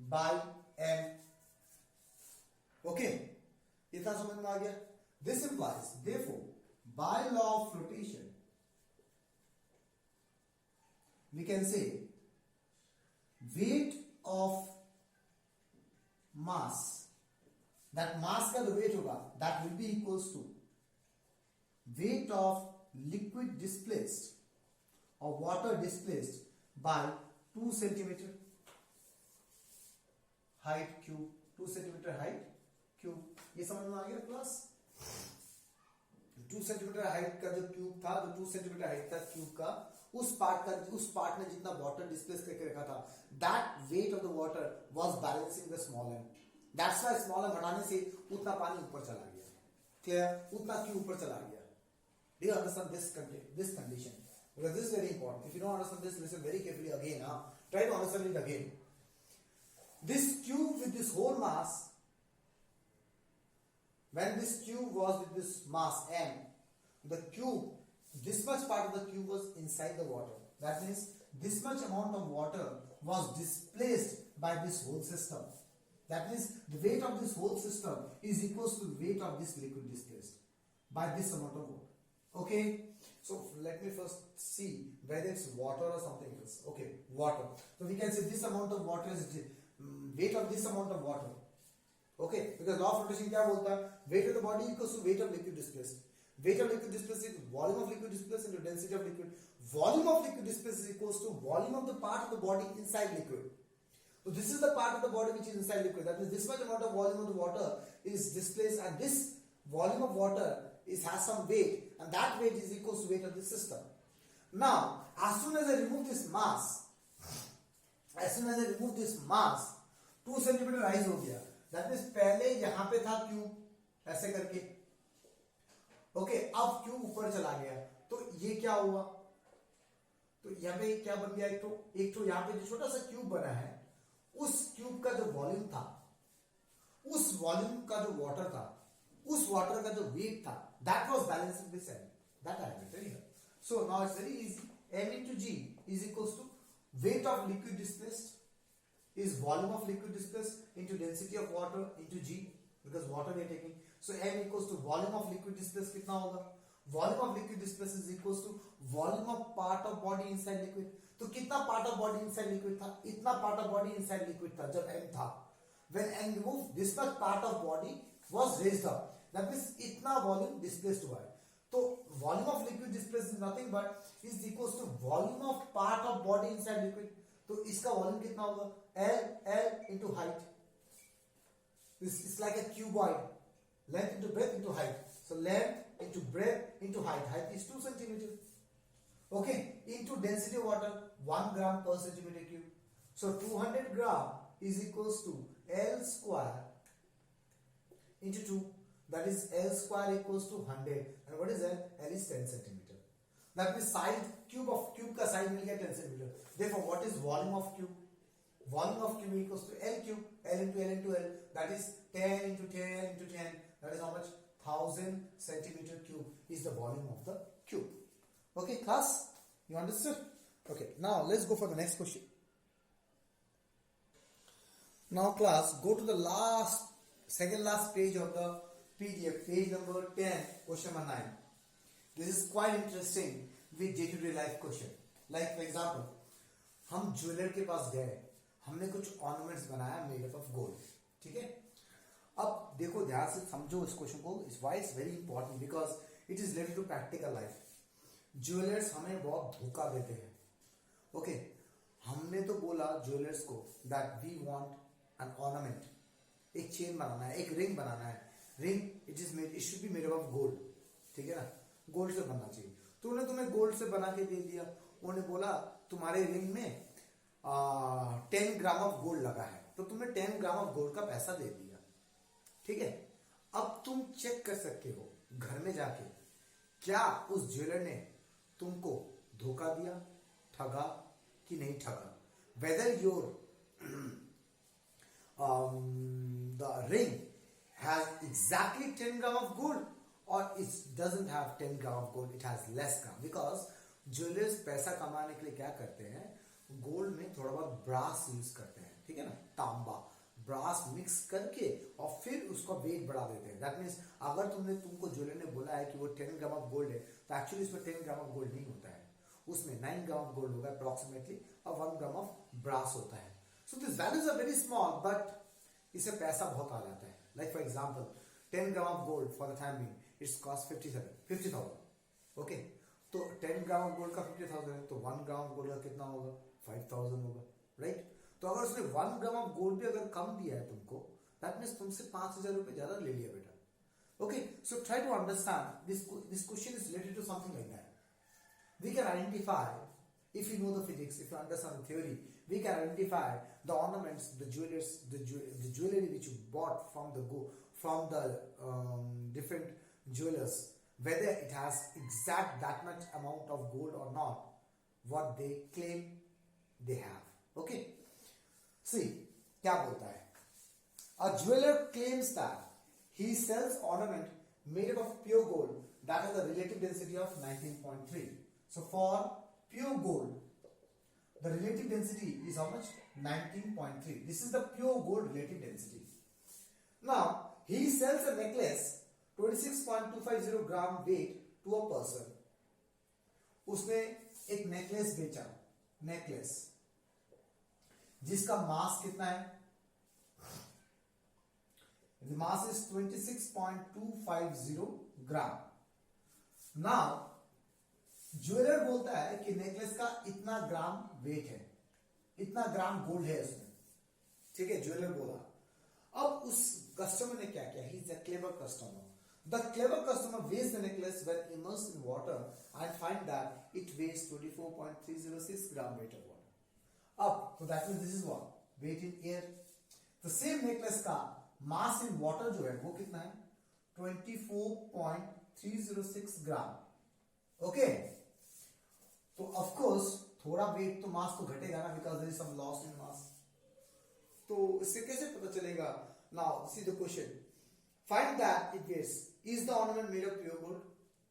Speaker 1: by m. Okay, इतना समझ में आ गया. This implies, therefore, by law of flotation, we can say weight of mass, that mass का जो weight होगा, that will be equals to weight of liquid displaced or water displaced by 2 centimeter height cube. 2 centimeter height cube. ये समझ में आ गया. Plus 2 centimetre height का जो क्यूब था, जो 2 सेंटीमीटर हाइट था क्यूब का, उस पार्ट ने जितना वाटर डिस्प्लेस करके रखा था, that weight of the water was balancing the small m. That's why small m हटाने से उतना पानी ऊपर चला गया. क्लियर? उतना क्यूब ऊपर चला गया. Do you understand this condition? Because this is very important. If you don't understand this, listen very carefully again. Try to understand it again. This cube with this whole mass, when this cube was with this mass m, the cube, this much part of the cube was inside the water. That means this much amount of water was displaced by this whole system. That means the weight of this whole system is equals to the weight of this liquid displaced by this amount of water. Okay, so let me first see whether it's water or something else. Okay, water. So we can say this amount of water is weight of this amount of water. Okay, because law of flotation क्या बोलता है? Weight of the body equals to weight of liquid displaced. Weight of liquid displaced is volume of liquid displaced into density of liquid. Volume of liquid displaced is equals to volume of the part of the body inside liquid. So this is the part of the body which is inside liquid. That means this much amount of volume of the water is displaced, and this volume of water has some weight, and that weight is equals to weight of the system. Now, as soon as I remove this mass, 2 centimeter rise हो गया. That means पहले यहां पे था cube ऐसे करके. Okay, अब cube ऊपर चला गया. तो ये क्या हुआ? तो यहां पे क्या बन गया? एक तो यहां पे जो छोटा सा क्यूब बना है, उस क्यूब का जो वॉल्यूम था, उस वॉल्यूम का जो वाटर था, उस वाटर का जो वेट था, that was balancing this m. That I have written here. So now it's very easy. M into G is equals to weight of liquid displaced is volume of liquid displaced into density of water into G, because water we are taking. So M equals to volume of liquid displaced कितना होगा? Volume of liquid displaced is equals to volume of part of body inside liquid. तो कितना part of body inside liquid था? इतना part of body inside liquid था जब M था. When M removed, this much part of body was raised up. That means इतना volume displaced हुआ है. तो volume of liquid displaced is nothing but is equals to volume of part of body inside liquid. तो इसका volume कितना होगा? L into height. It's like a cuboid. Length into breadth into height. So length into breadth into height. Height is 2 centimeter. Okay. Into density of water 1 gram per centimeter cube. So 200 gram is equals to L square into 2. That is L square equals to 100. And what is L? L is 10 centimeter. That means side cube of cube का side मिल गया 10 centimeter. Therefore, what is volume of cube? Volume of cube equals to L cube. L into L into L. That is 10 into 10 into 10. That is how much? 1000 centimeter cube is the volume of the cube. Okay, class? You understood? Okay, now let's go for the next question. Now class, go to the second last page of the PDF, page number 10, question number 9. This is quite interesting with day-to-day life question. Like for example, हम jeweller के पास गए, हमने कुछ ornaments बनाया made up of gold, ठीक है? अब देखो ध्यान से समझो इस क्वेश्चन को. इस why is very important because it is related to practical life. Jewellers हमें बहुत धोखा देते हैं. ओके, हमने तो बोला ज्वेलर्स को that we want an ornament, एक चेन बनाना है, एक रिंग बनाना है. Ring it should be made up of gold, ठीक है ना? गोल्ड से बनना चाहिए. तो उन्होंने तुम्हें गोल्ड से बना के दे दिया. उन्होंने बोला तुम्हारे रिंग में 10 ग्राम ऑफ गोल्ड लगा है, तो तुमने 10 ग्राम ऑफ गोल्ड का पैसा दे दिया, ठीक है? अब तुम चेक कर सकते हो घर में जाके क्या उस ज्वेलर ने तुमको धोखा दिया, ठगा कि नहीं ठगा. Whether your the ring has exactly 10 gram of gold or it doesn't have 10 gram of gold, it has less gram. Because jewellers पैसा कमाने के लिए क्या करते हैं, गोल्ड में थोड़ा बहुत ब्रास यूज करते हैं, ठीक है ना? तांबा ब्रास मिक्स करके और फिर उसका वेट बढ़ा देते हैं. दैट मीन्स अगर तुमको ज्वेलर ने बोला है कि वो 10 ग्राम ऑफ गोल्ड है, तो एक्चुअली उसमें 10 ग्राम ऑफ गोल्ड नहीं होता है, उसमें 9 ग्राम ऑफ गोल्ड होगा अप्रोक्सीमेटली और 1 ग्राम ऑफ ब्रास होता है. So this values are very small but इससे पैसा बहुत आ जाता है. Like for example 10 gram of gold for the time being its cost 50,000. Okay, तो 10 ग्राम ऑफ गोल्ड का 50,000 है, तो 1 ग्राम ऑफ गोल्ड का कितना होगा? 5,000 होगा, राइट? तो अगर उसने 1 ग्राम ऑफ गोल्ड भी अगर कम दिया है तुमको, दैट मीन्स तुमसे 5,000 रुपए ज्यादा ले लिया बेटा. Okay, so try to understand this question is related to something like that. We can identify, if you know the physics, if you understand the theory, we can identify the ornaments, the jewelry which you bought from the different jewelers, whether it has exact that much amount of gold or not, what they claim they have. Okay, see क्या बोलता है? A jeweler claims that he sells ornament made up of pure gold that has a relative density of 19.3. So for pure gold, the relative density is how much? 19.3. This is the pure gold relative density. Now he sells a necklace 26.250 gram weight to a person. उसने एक necklace बेचा, necklace जिसका मास कितना है? The mass is 26.250 gram. Now jeweller बोलता है कि necklace का इतना ग्राम वेट है, इतना ग्राम गोल्ड है उसमें, ठीक है? ज्वेलर बोला. अब उस कस्टमर ने क्या किया? He is a clever customer. The clever customer weighs the necklace when immersed in water and find that it weighs 24.306 gram weight of water. अब तो that means this is what? Weight in air. The same necklace का mass in water जो है वो कितना है? 24.306 gram. Okay, तो of course थोड़ा वेट तो मास तो घटेगा ना, because there is some loss in mass. तो इससे कैसे पता चलेगा? Now see the question, find that it weights. Is the ornament made of pure gold?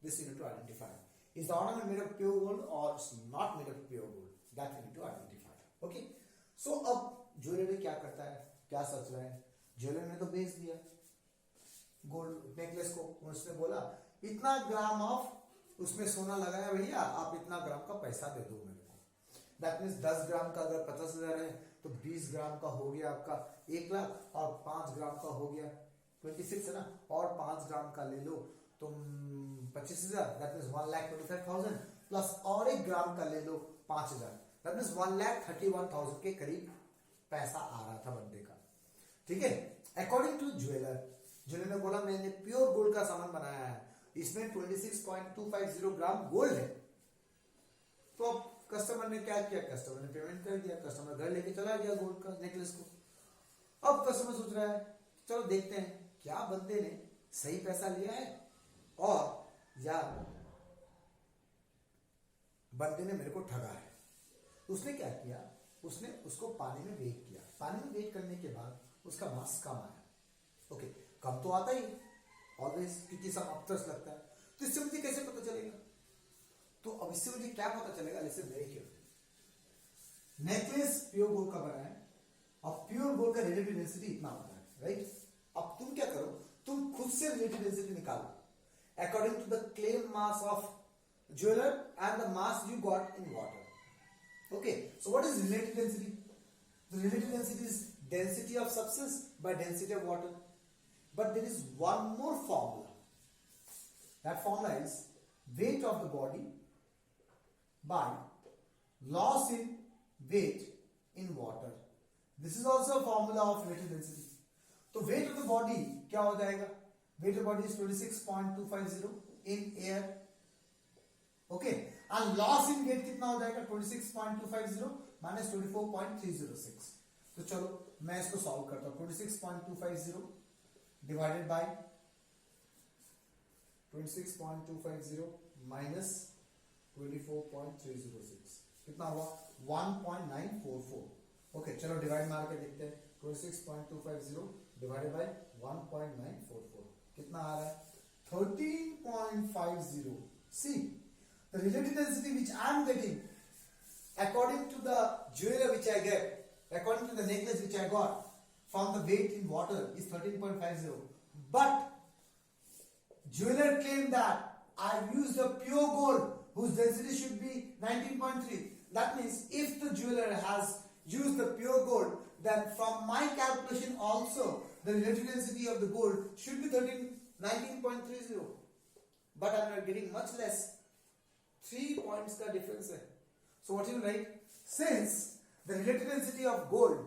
Speaker 1: This you need to identify. Is the ornament made of pure gold और it's not made of pure gold? That we need to identify. Okay, so अब jeweller क्या करता है, क्या सोच रहा है? Jeweller ने तो बेच दिया गोल्ड नेकलेस को. उसने बोला इतना ग्राम ऑफ उसमें सोना लगाया भैया, आप इतना ग्राम का पैसा दे दो मेरे को. दैट मीन्स 10 ग्राम का अगर 50,000 है तो 20 ग्राम का हो गया आपका 1 लाख और 5 ग्राम का हो गया 26 है ना, और 5 ग्राम का ले लो तुम 25,000. दैट मीन्स 1,25,000 प्लस और 1 ग्राम का ले लो 5,000. दैट मीन्स 1,31,000 के करीब पैसा आ रहा था बंदे का, ठीक है? अकॉर्डिंग टू ज्वेलर, ज्वेलर ने बोला मैंने प्योर गोल्ड का सामान बनाया है, इसमें 26.250 ग्राम गोल्ड है. तो अब कस्टमर ने क्या किया? कस्टमर ने पेमेंट कर दिया, कस्टमर घर लेके चला गया गोल्ड का नेकलेस को. अब कस्टमर सोच रहा है चलो देखते हैं क्या बंदे ने सही पैसा लिया है और या बंदे ने मेरे को ठगा है। उसने क्या किया, उसने उसको पानी में वेट किया। पानी में वेट करने के बाद उसका मास कम आया। ओके, कम तो आता ही ऑलवेज, क्योंकि सब अपतर्स लगता है। तो इससे मुझे कैसे पता चलेगा? तो अब इससे मुझे क्या पता चलेगा? Listen very carefully. Necklace pure gold का बना है और प्योर गोल्ड का रिलेटिव डेंसिटी इतना होता है, राइट? अब तुम क्या करो, तुम खुद से रिलेटिव डेंसिटी निकालो according to the claim mass of jeweler and the mass you got in water. Okay, so what is relative density? The relative density is density of substance by density of water. But there is one more formula. That formula is weight of the body by loss in weight in water. This is also a formula of relative density. तो weight of the body क्या हो जाएगा? Weight of the body is 26.250 in air. Okay, और loss in wait कितना हो जाएगा? 26.250 minus 24.306। तो चलो मैं इसको सॉल्व करता हूं। 26.250 डिवाइडेड बाय 26.250 माइनस 24.306 कितना हुआ? 1.944। ओके, चलो डिवाइड मार के देखते हैं। 26.250 डिवाइडेड बाय 1.944 कितना आ रहा है? 13.50। सी the relative density which I am getting according to the jewelry which I get, according to the necklace which I got from the weight in water is 13.50. But jeweler claimed that I used the pure gold whose density should be 19.3. That means if the jeweler has used the pure gold, then from my calculation also the relative density of the gold should be 19.30. But I am not getting much less. 3 points का difference है. So what you write? Since the relative density of gold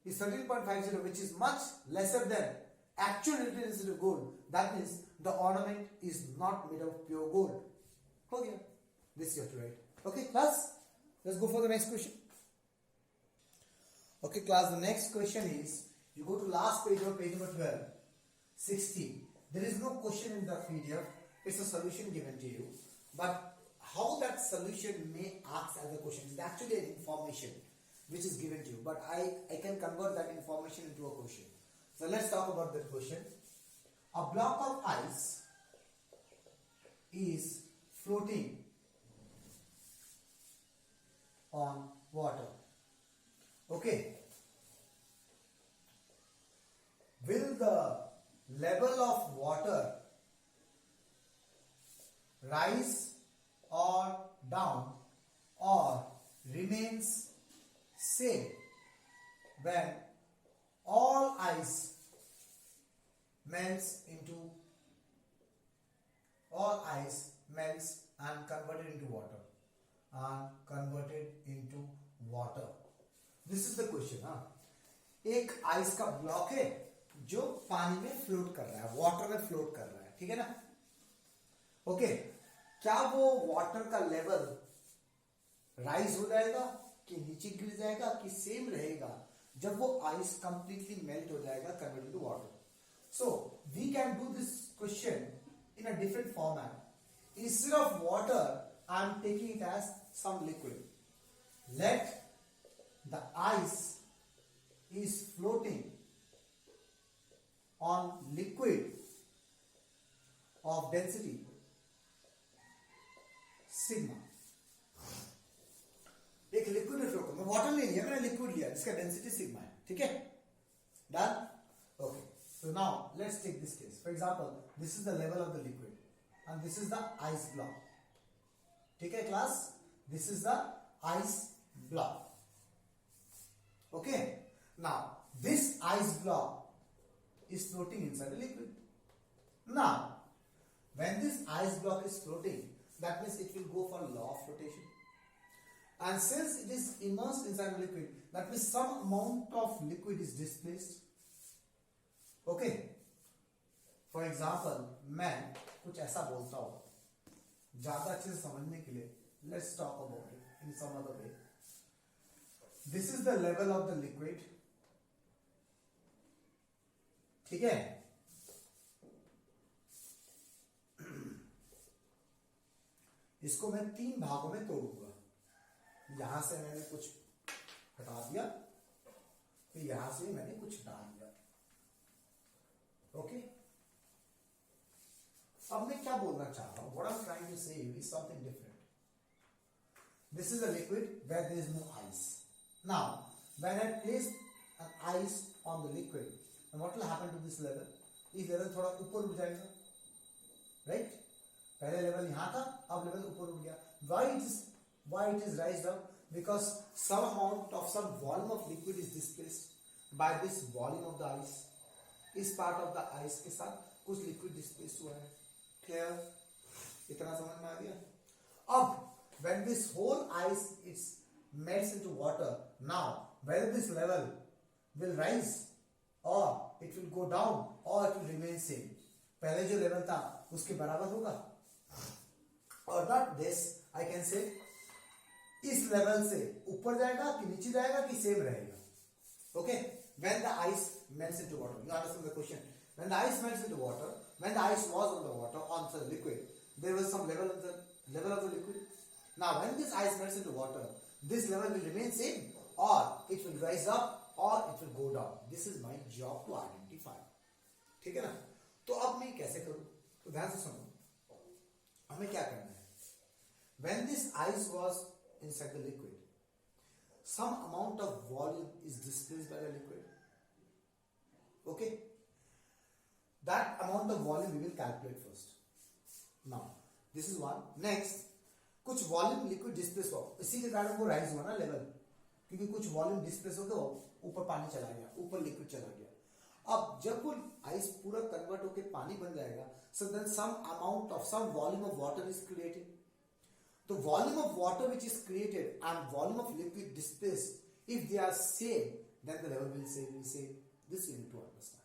Speaker 1: is 13.50, which is much lesser than actual relative density of gold, that means the ornament is not made of pure gold. हो गया. This you have to write. Okay, class. Let's go for the next question. Okay, class. The next question is you go to last page of page number 12, 16. There is no question in the PDF. It's a solution given to you. But how that solution may ask as a question is actually an information which is given to you. But I can convert that information into a question. So let's talk about that question. A block of ice is floating on water. Okay. Will the level of water rise or down or remains same when all ice melts and converted into water This is the question. एक ice का block है जो पानी में float कर रहा है, water में फ्लोट कर रहा है, ठीक है ना? ओके, क्या वो वाटर का लेवल राइज हो जाएगा कि नीचे गिर जाएगा कि सेम रहेगा जब वो आइस कंप्लीटली मेल्ट हो जाएगा, convert to water? So we can do this question in a different format. Instead of water I am taking it as some liquid. Let the ice is floating on liquid of density sigma. एक liquid में flow कर, मैं water नहीं लिया, मैंने liquid लिया जिसका density sigma है, ठीक है? Done? Okay, so now let's take this case. For example, this is the level of the liquid and this is the ice block. ठीक है class? This is the ice block. Okay, now this ice block is floating inside a liquid. Now, when this ice block is floating, that means it will go for law of flotation. And since it is immersed inside a liquid, that means some amount of liquid is displaced. Okay. For example, मैं कुछ ऐसा बोलता हूं ज्यादा अच्छे से समझने के लिए. Let's talk about it in some other way. This is the level of the liquid. ठीक है। इसको मैं 3 भागों में तोड़ूंगा। यहां से मैंने कुछ हटा दिया, फिर यहां से मैंने कुछ हटा दिया। ओके, अब मैं क्या बोलना चाह रहा हूं, what I am trying to say is something different. This is a liquid where there is no ice. Now, when I place an ice on the liquid, then what will happen to this level? इस level थोड़ा ऊपर उठ जाएगा, right? पहले level यहाँ था, अब level ऊपर उठ गया. Why it is raised up? Because some amount of some volume of liquid is displaced by this volume of the ice. इस part of the ice के साथ कुछ liquid displaced हुआ है. Clear? इतना समझ में आ गया? अब when this whole ice is melts into water, now whether this level will rise or it will go down or it will remain same. पहले जो लेवल था उसके बराबर होगा, और not this I can say इस लेवल से ऊपर जाएगा कि नीचे जाएगा कि सेम रहेगा. Okay, when the ice melts into water, you understand the question? When the ice melts into water, when the ice was on the water, on the liquid, there was some level of the liquid. Now when this ice melts into water, this level will remain same or it will rise up or it will go down. This is my job to identify. ठीक है ना? तो अब मैं कैसे करूं? तो ध्यान से सुनो, हमें क्या करना है? When this ice was inside the liquid, some amount of volume is displaced by the liquid. Okay? That amount of volume we will calculate first. Now, this is one. Next, कुछ वॉल्यूम लिक्विड डिस्प्लेस हो, इसी के कारण वो rise हुआ ना level, क्योंकि कुछ वॉल्यूम डिस्प्लेस हो गया, ऊपर पानी चला गया, ऊपर लिक्विड चला गया. अब जब वो आइस पूरा कन्वर्ट होकर पानी बन जाएगा, so then some amount of some volume of water is created. तो volume of water which is created and volume of liquid displaced, if they are same then the level will same. This you need to understand.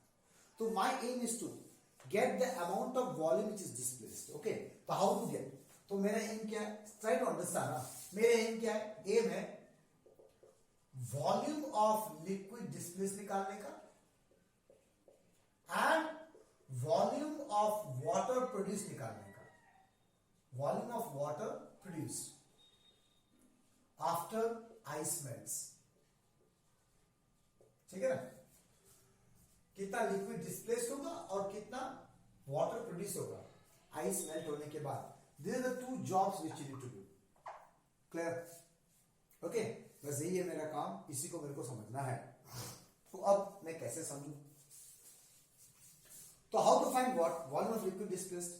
Speaker 1: तो my aim is to get the amount of volume which is displaced. Okay, तो how to get? तो मेरा aim क्या है? Try to understand. मेरा aim क्या है? M है वॉल्यूम ऑफ लिक्विड डिस्प्लेस निकालने का and volume of water produce निकालने का. Volume of water produce after ice melts. ठीक है ना? कितना लिक्विड डिस्प्लेस होगा और कितना वाटर प्रोड्यूस होगा आइस मेल्ट होने के बाद. These are the two jobs which you need to do. Clear? Okay? बस यही है मेरा काम, इसी को मेरे को समझना है. तो अब मैं कैसे समझूं? तो how to find what? Volume of liquid displaced.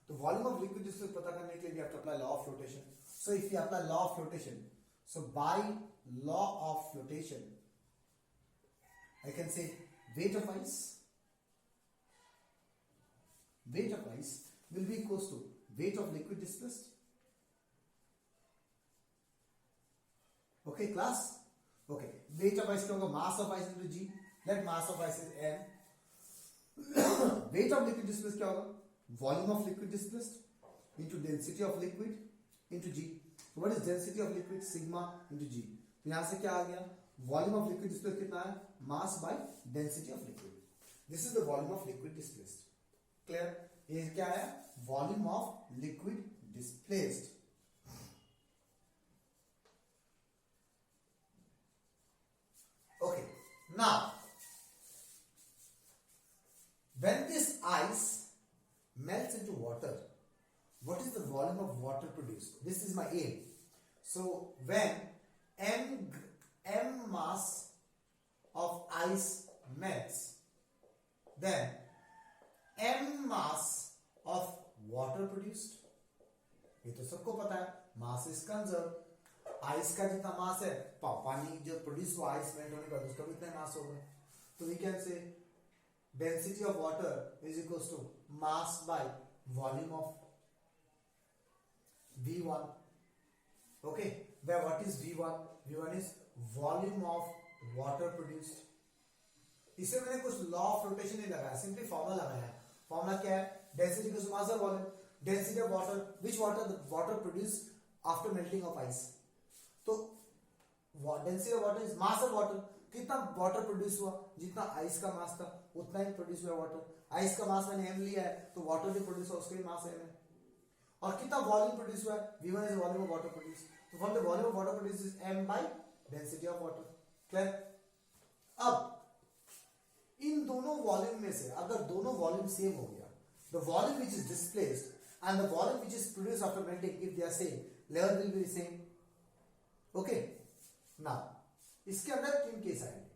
Speaker 1: तो volume of liquid displaced पता करने के लिए we have to apply law of flotation. So if you apply law of flotation, so by law of flotation, I can say weight of ice will be equals to weight of liquid displaced. Okay, class? Okay, weight of ice क्या होगा? Mass of ice into G. Let mass of ice is M. Weight of liquid displaced क्या होगा? Volume of liquid displaced into density of liquid into G. So what is density of liquid? Sigma into G. तो यहां से क्या आ गया? Volume of liquid displaced कितना है? Mass by density of liquid. This is the volume of liquid displaced. Clear? ये क्या है? Volume of liquid displaced. Okay, now when this ice melts into water, what is the volume of water produced? This is my aim. So when m mass of ice melts, then m mass of water produced. ये तो सबको पता है, mass is conserve. Ice का जितना मास है, पानी जो प्रोड्यूस हुआ आइस मेल्ट होने के बाद उसका भी इतना मास होगा. तो we can say density of water is equals to mass by volume of V1. Okay, where what is V1? V1 is volume of water produced. इसे मैंने कुछ लॉ ऑफ रोटेशन नहीं लगाया, सिंपली फॉर्मूला लगाया. Formula क्या है? Density equals to mass of volume. Density of water, which water? The water produce after melting of ice. तो density of water is mass of water. कितना water produce हुआ, जितना ice का mass था उतना ही प्रोड्यूस हुआ वाटर। आइस का मास मैंने m लिया है तो वाटर जो प्रोड्यूस हुआ उसका भी मास m है। और कितना वॉल्यूम प्रोड्यूस हुआ है, v1 is volume of water produce, तो from the volume of water produce is m by density of water. Clear? अब इन दोनों वॉल्यूम में से अगर दोनों वॉल्यूम सेम हो गया, the volume which is displaced and the volume which is produced after melting, if they are same, level will be same. Okay, now इसके अंदर 3 केस आएंगे।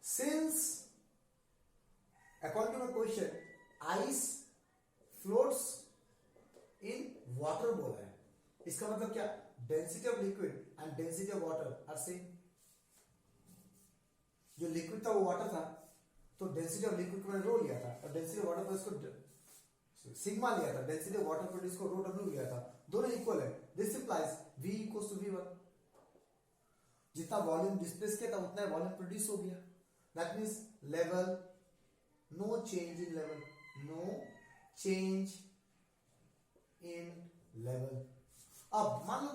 Speaker 1: Since according to my question ice floats in water बोला है, इसका मतलब क्या, density of liquid and density of water are same. जो liquid था वो वाटर था, तो डेंसिटी ऑफ लिक्विड को मैंने रो लिया था और डेंसिटी ऑफ वाटर को इसको सिग्मा लिया था, डेंसिटी ऑफ वाटर को इसको रो डब्ल्यू लिया था, दोनों इक्वल है। This implies v equals to v1। जितना वॉल्यूम डिस्प्लेस किया था उतना वॉल्यूम प्रोड्यूस हो गया। That means level, no change in level, no change in level. अब मान लो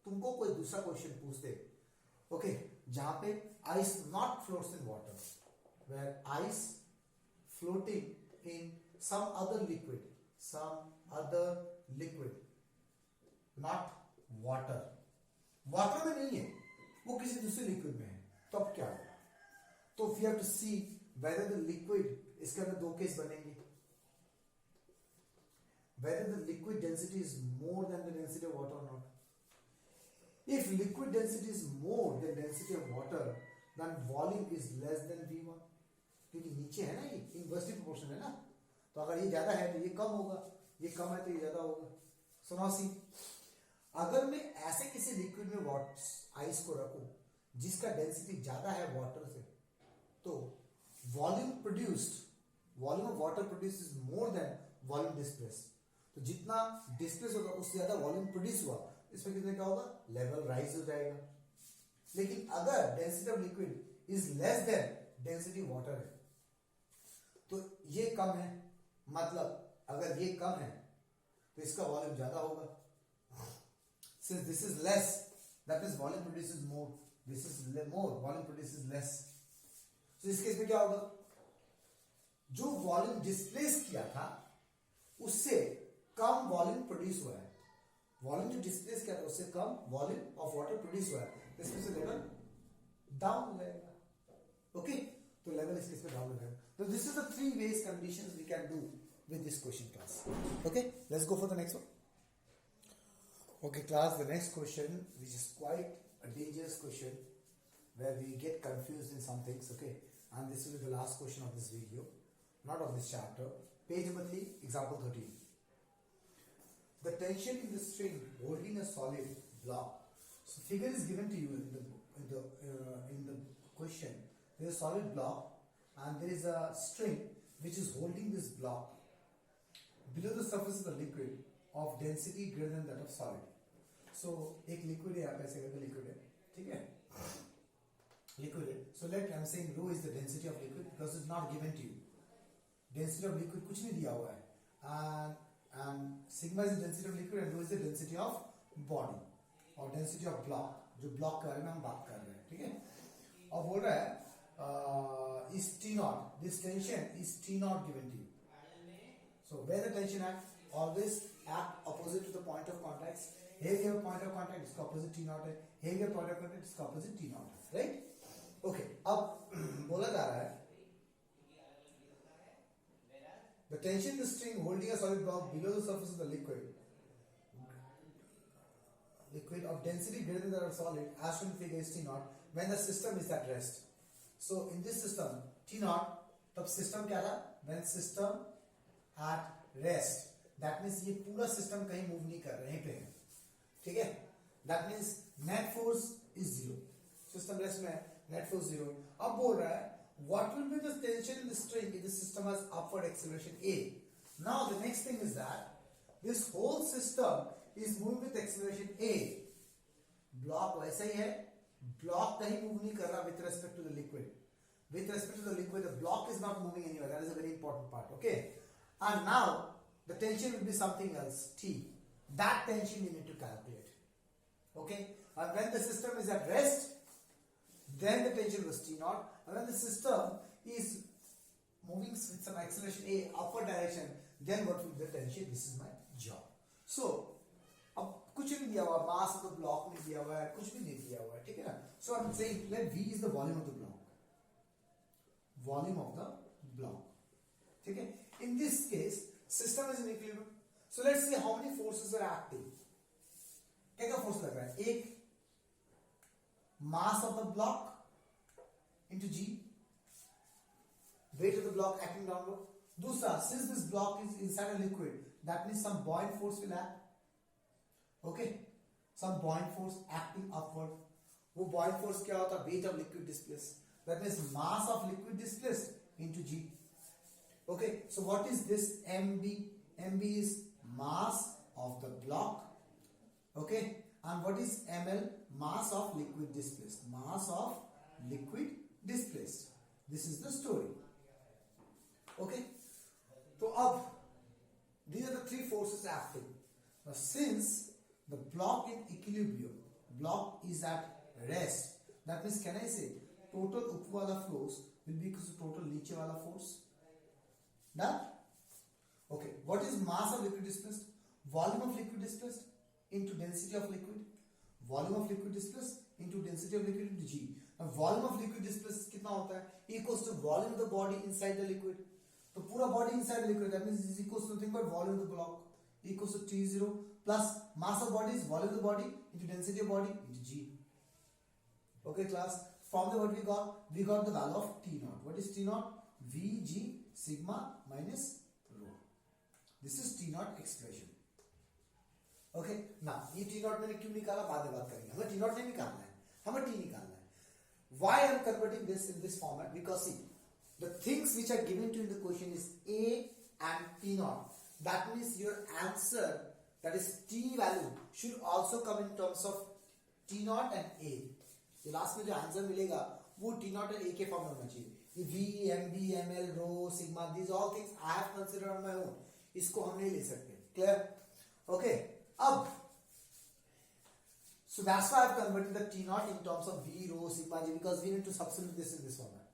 Speaker 1: तुमको कोई दूसरा क्वेश्चन पूछते, ओके, जहां पे ice not floats in water, where ice floating in some other liquid, not water, water में नहीं है, वो किसी दूसरे लिक्विड में है, तो अब क्या होगा? तो we have to see whether the liquid, इसके अंदर 2 केस बनेंगे, whether the liquid density is more than the density of water or not. If liquid density is more than density of water, then volume is less than V1, क्योंकि नीचे है ना, ये inversely proportion है ना, तो अगर ये ज्यादा है तो ये कम होगा, ये कम है तो ये ज्यादा होगा। सो नाउ सी, अगर मैं ऐसे किसी लिक्विड में आइस को रखूं जिसका डेंसिटी ज्यादा है वाटर से, तो volume of water produce is more than volume displace, तो जितना डिस्प्लेस होगा उससे ज्यादा वॉल्यूम प्रोड्यूस हुआ, इसमें कितने क्या होगा, लेवल राइज हो जाएगा। लेकिन अगर density of liquid is less than density water है, तो ये कम है, मतलब अगर ये कम है तो इसका वॉल्यूम ज्यादा होगा। Since this is less, that means volume produces more, this is more, volume produces less. तो इस केस में क्या होगा, जो वॉल्यूम डिस्प्लेस किया था उससे कम वॉल्यूम प्रोड्यूस हुआ है, वॉल्यूम जो डिस्प्लेस किया था उससे कम वॉल्यूम ऑफ वाटर प्रोड्यूस हुआ है, तो इसमें से लेवल डाउन हो जाएगा। ओके, तो लेवल इस केस में डाउन हो जाएगा। तो this is the 3 ways conditions we can do with this question class. Okay, let's go for the next one. Okay class, the next question, which is quite a dangerous question where we get confused in some things. Okay, and this will be the last question of this video, not of this chapter. Page number 3, example 13. The tension in the string holding a solid block. So figure is given to you in the question. There is a solid block and there is a string which is holding this block below the surface of the liquid of density greater than that of solid. So एक liquid है, आप ऐसे करके liquid है, ठीक है? Liquid है. So let I'm saying rho is the density of liquid because it's not given to you. Density of liquid कुछ नहीं दिया हुआ है, and sigma is the density of liquid and rho is the density of body और density of block, जो block के बारे में हम बात कर रहे हैं, ठीक है? और बोल रहा है is T naught, this tension is T naught given to you. So where the tension act, always act opposite to the point of contact. Here we have a point of contact, इसका opposite T naught है, here we have point of contact, इसका opposite T naught है, right? Okay, अब बोला जा रहा है the tension in the string holding a solid block below the surface of the liquid of density greater than that of solid as shown in figure is T naught when the system is at rest. So in this system T naught, तब system क्या था, when system at rest, that means ये पूरा system कहीं move नहीं कर रहे पे है, ठीक है? That means net force is 0, system rest में है, net force 0. अब बोल रहा है what will be the tension in the string if the system has upward acceleration A? Now the next thing is that this whole system is moving with acceleration A. Block वैसा ही है, block कहीं move नहीं कर रहा with respect to the liquid. With respect to the liquid, the block is not moving anywhere. That is a very important part. Okay, and now the tension will be something else, T. That tension you need to calculate. Okay, and when the system is at rest, then the tension was T naught, and when the system is moving with some acceleration A upward direction, then what will be the tension? This is my job. So अब कुछ नहीं दिया हुआ, mass of the block नहीं दिया हुआ है, कुछ भी नहीं दिया हुआ है, ठीक है ना? So I'm saying let V is the volume of the block. Volume of the block. ठीक है? In this case, system is in equilibrium. So let's see how many forces are acting. क्या क्या force लग रहा है? एक mass of the block into G, weight of the block acting downward. दूसरा, since this block is inside a liquid, that means some buoyant force will act. Okay, some buoyant force acting upward. वो buoyant force क्या होता है? Weight of liquid displaced. That means mass of liquid displaced into G. Okay, so what is this MB? MB is mass of the block. Okay, and what is ML? Mass of liquid displaced. Mass of liquid displaced. This is the story. Okay, so अब these are the three forces acting. Now since the block in equilibrium, block is at rest, that means can I say total ऊपर वाला force will be equal to total नीचे वाला force? Done? Okay, what is mass of liquid displaced? Volume of liquid displaced into density of liquid. Volume of liquid displaced into density of liquid into G. Now volume of liquid displaced कितना होता है? Equals to volume of the body inside the liquid. तो पूरा body inside the liquid, that means is equals to nothing but volume of the block equals to T0 plus mass of body is volume of the body into density of body into G. Okay class, from the what we got the value of T naught. What is T naught? Vg sigma minus rho. This is T naught expression. Okay, now ये T naught मैंने क्यों निकाला बाद में बात करेंगे. हमें T naught नहीं निकालना है, हमें T निकालना है. Why I am converting this in this format? Because see, the things which are given to you in the question is A and T naught. That means your answer, that is T value, should also come in terms of T naught and A. ये last में जो answer मिलेगा वो T naught and A के form में होना चाहिए. ये V, MB, ML, rho, sigma, these all things I have considered on my own. इसको हम नहीं ले सकते. Clear? Okay. अब so that's why I have converted the T naught in terms of V, rho, sigma, G, because we need to substitute this in this format.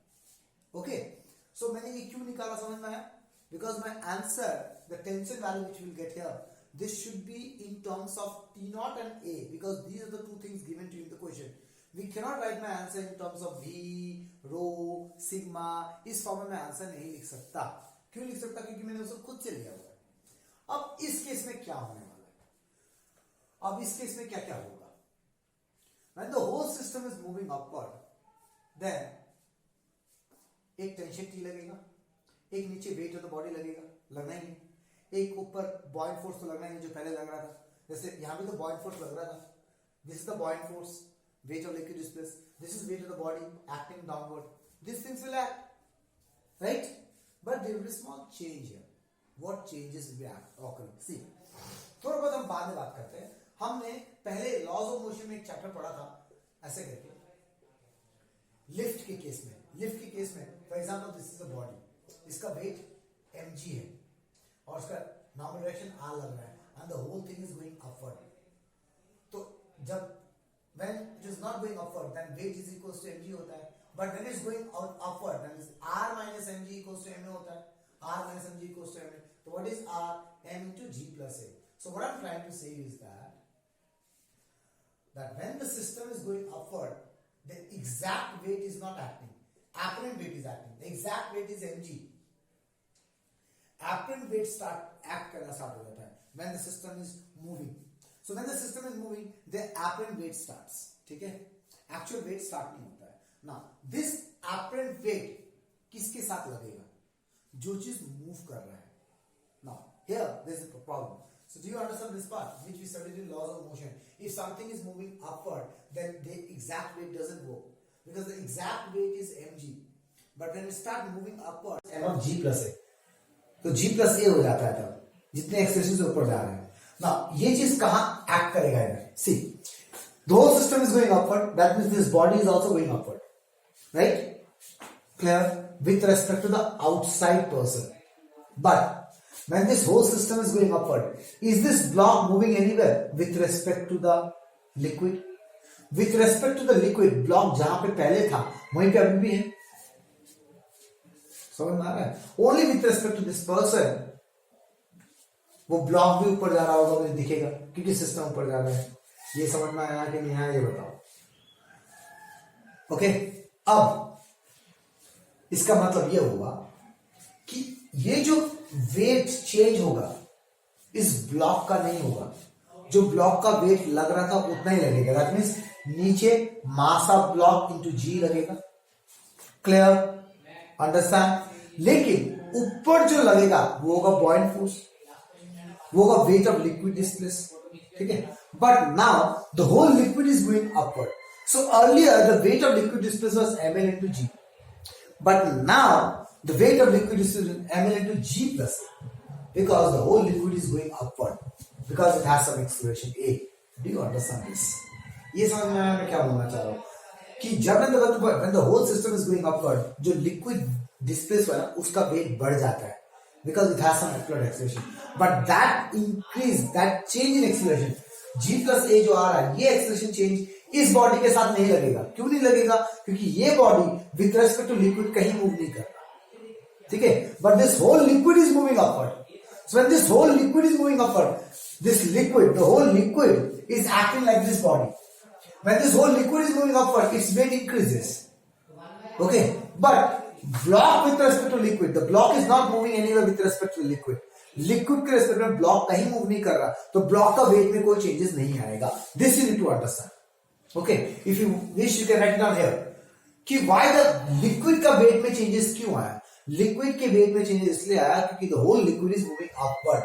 Speaker 1: Okay. So मैंने ये क्यों निकाला समझ में आया? Because my answer, the tension value which we will get here, this should be in terms of T naught and A, because these are the two things given to you in the question. We cannot write my answer in terms of V, rho, sigma. इस form में answer नहीं लिख सकता. क्यों लिख सकता? क्योंकि मैंने उसको खुद से लिया हुआ है. अब इस केस में क्या होने वाला है? अब इस केस में क्या क्या होगा? When the whole system is moving upward, then एक टेंशन T लगेगा, एक नीचे वेट ऑफ द बॉडी लगेगा, लगना ही नहीं. एक ऊपर buoyant फोर्स तो लगना ही नहीं जो पहले लग रहा था. जैसे यहाँ भी तो buoyant फोर्स लग रहा था. This is the buoyant force, weight of liquid displaced. This is weight of the body acting downward. These things will act, right? But there will be small change here. What changes will be occurring? See, थोड़ा बहुत हम बाद में बात करते हैं. हमने पहले laws of motion में एक चैप्टर पढ़ा था ऐसे करके. लिफ्ट के केस में for example this is a body, इसका वेट mg है और उसका नॉर्मल डायरेक्शन r लग रहा है and the whole thing is going upward. तो जब when it is not going upward then weight is equals to mg होता है, but when it is going upward then r minus mg equals to ma होता है. r minus mg equals to ma. तो what is r? m into g plus a. So what I'm trying to say is that when the system is going upward, the exact weight is not acting. Apparent weight is acting. The exact weight is mg. Apparent weight act करना start हो जाता है when the system is moving. So when the system is moving, the apparent weight starts. ठीक है? Actual weight start नहीं होता है. Now this apparent weight किसके साथ लगेगा? जो चीज move कर रहा है. Now here there is a problem. So do you understand this part which we studied in laws of motion? If something is moving upward, then the exact weight doesn't go, because the exact weight is mg. But when it start moving upward, m of g plus a, तो g plus a हो जाता है तब जितने acceleration से ऊपर जा रहे हैं. Now ये चीज कहाँ एक्ट करेगा इधर? See, the whole system is going upward. That means this body is also going upward, right? Clear? With respect to the outside person, but when this whole system is going upward, is this block moving anywhere with respect to the liquid? With respect to the liquid block जहां पे पहले था वहीं पे अभी भी है। समझ में आ रहा है? Only with respect to this person वो ब्लॉक भी ऊपर जा रहा होगा, मुझे दिखेगा क्योंकि सिस्टम ऊपर जा रहा है। ये समझ में आया कि नहीं आया ये बताओ। ओके, अब इसका मतलब ये हुआ कि ये जो वेट चेंज होगा इस ब्लॉक का नहीं होगा। जो ब्लॉक का वेट लग रहा था उतना ही लगेगा। दैट मीन्स नीचे मास ऑफ ब्लॉक इनटू जी लगेगा। क्लियर? अंडरस्टैंड? लेकिन ऊपर जो लगेगा वो होगा बॉइंट फोर्स, वो होगा वेट ऑफ लिक्विड डिस्प्लेस। ठीक है, but now the whole liquid is going upward. So earlier the weight of liquid displace was ml into g, but now the weight of liquid is ml into g plus a, because the whole liquid is going upward, because it has some acceleration a. Do you understand this? ये समझ में आया मैं क्या बोलना चाह रहा हूँ कि जब when the whole system is going upward, जो लिक्विड डिस्प्लेस हुआ है उसका वेट बढ़ जाता है because it has some upward acceleration, but that increase, that change in acceleration g plus a जो आ रहा है, ये acceleration change इस बॉडी के साथ नहीं लगेगा। क्यों नहीं लगेगा? क्योंकि ये body with respect to liquid कहीं मूव नहीं कर रहा। ठीक है, but this whole liquid is moving upward. So when this whole liquid is moving upward, this liquid, the whole liquid is acting like this body. When this whole liquid is moving upward, its weight increases. Okay, but block with respect to liquid, the block is not moving anywhere with respect to liquid. Liquid के respect में block कहीं move नहीं कर रहा, तो block का wait में कोई चेंजेस नहीं आएगा। This you need to understand. Okay, if you wish you can write it down here कि why the liquid का weight में changes क्यों आया? Liquid के weight में changes इसलिए आया क्योंकि the whole liquid is moving upward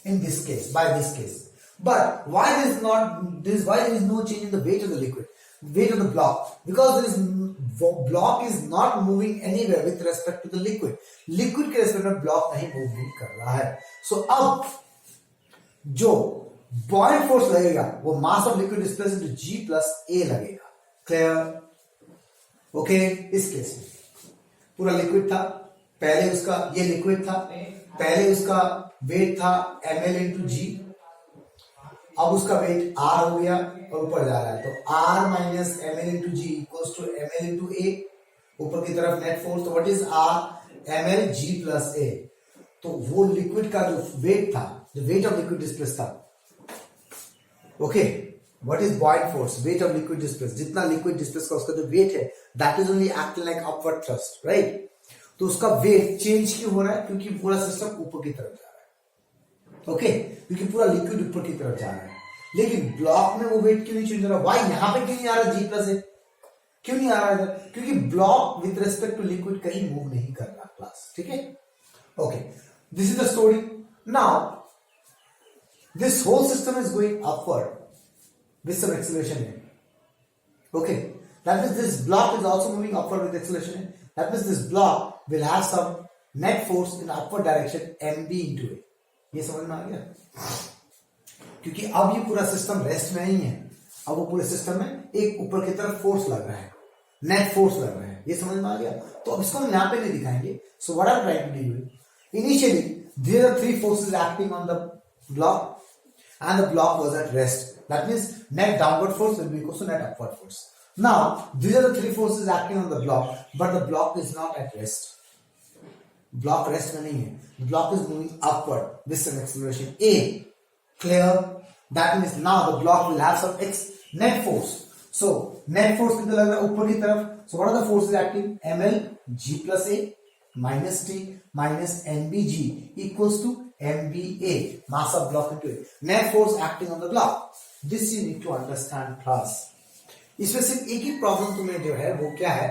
Speaker 1: in this case, by this case. But why there is no change in the weight of the liquid, weight of the block? Because block is not moving anywhere with respect to the liquid. Liquid के respect में block नहीं move नहीं कर रहा है। So अब जो बॉइंट force लगेगा वो mass of liquid displace into g plus a लगेगा। क्लियर? ओके, इस केस में पूरा लिक्विड था, पहले उसका ये लिक्विड था, पहले उसका वेट था ml इंटू जी, अब उसका वेट r हो गया और ऊपर जा रहा है, तो r minus ml into g equals to ml into a. ऊपर की तरफ नेट फोर्स, तो what is r ml g plus a. तो वो लिक्विड का जो वेट था, जो वेट ऑफ लिक्विड डिस्प्लेस था, okay, what is buoyant force? Weight of liquid displace. जितना लिक्विड डिस्प्लेस का उसका जो वेट है that is only acting like upward thrust, right? तो उसका वेट चेंज क्यों हो रहा है? क्योंकि पूरा सिस्टम ऊपर की तरफ जा रहा है। ओके, क्योंकि पूरा लिक्विड ऊपर की तरफ जा रहा है, लेकिन ब्लॉक में वो वेट क्यों नहीं चेंज हो रहा? वाई यहां पे क्यों नहीं आ रहा जी प्लस ए? क्यों नहीं आ रहा इधर? क्योंकि block with respect to liquid कहीं मूव नहीं कर रहा क्लास। ठीक है, okay, this is the story. Now this whole system is going upward with some acceleration in. Okay, that means this block is also moving upward with acceleration in. That means this block will have some net force in upward direction mb into a. ये समझ में आ गया? क्योंकि अब ये पूरा system rest में नहीं है, अब वो पूरे सिस्टम में एक ऊपर की तरफ फोर्स लग रहा है, नेट फोर्स लग रहा है। ये समझ में आ गया? तो अब इसको हम यहाँ पे नहीं दिखाएंगे। So what I am trying to do, initially there are 3 forces acting on the block and the block was at rest. That means net downward force will be equal to net upward force. Now these are the 3 forces acting on the block, but the block is not at rest. Block rest में नहीं है, the block is moving upward with some acceleration a. Clear? That means now the block will have some net force. So net force कितना लग रहा है? ऊपर की तरफ। So what are the forces acting? ml g plus a minus t minus nbg equals to MBA, mass of block into it. Net force acting on the block. This you need to understand class. इसमें सिर्फ एक ही problem तुम्हें जो है वो क्या है?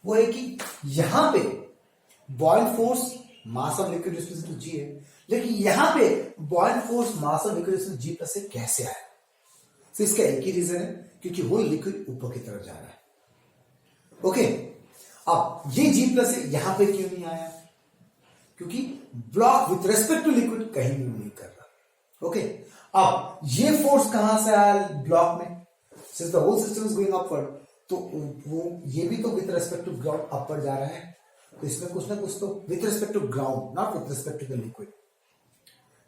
Speaker 1: वो है कि यहां पे buoyant force mass of liquid displace to g है, लेकिन यहां पे buoyant force mass of liquid displace g plus से कैसे आया? तो इसका एक ही रीजन है, क्योंकि वो लिक्विड ऊपर की तरफ जा रहा है। ओके, अब ये जी प्लस से यहां पे क्यों नहीं आया? क्योंकि block with respect to liquid कहीं मूव नहीं कर रहा। ओके, अब ये फोर्स कहां से आया ब्लॉक में? Since the whole system is going upward, तो वो ये भी तो with respect to ground upward जा रहा है, तो इसमें कुछ ना कुछ तो with respect to ground, not with respect to the liquid.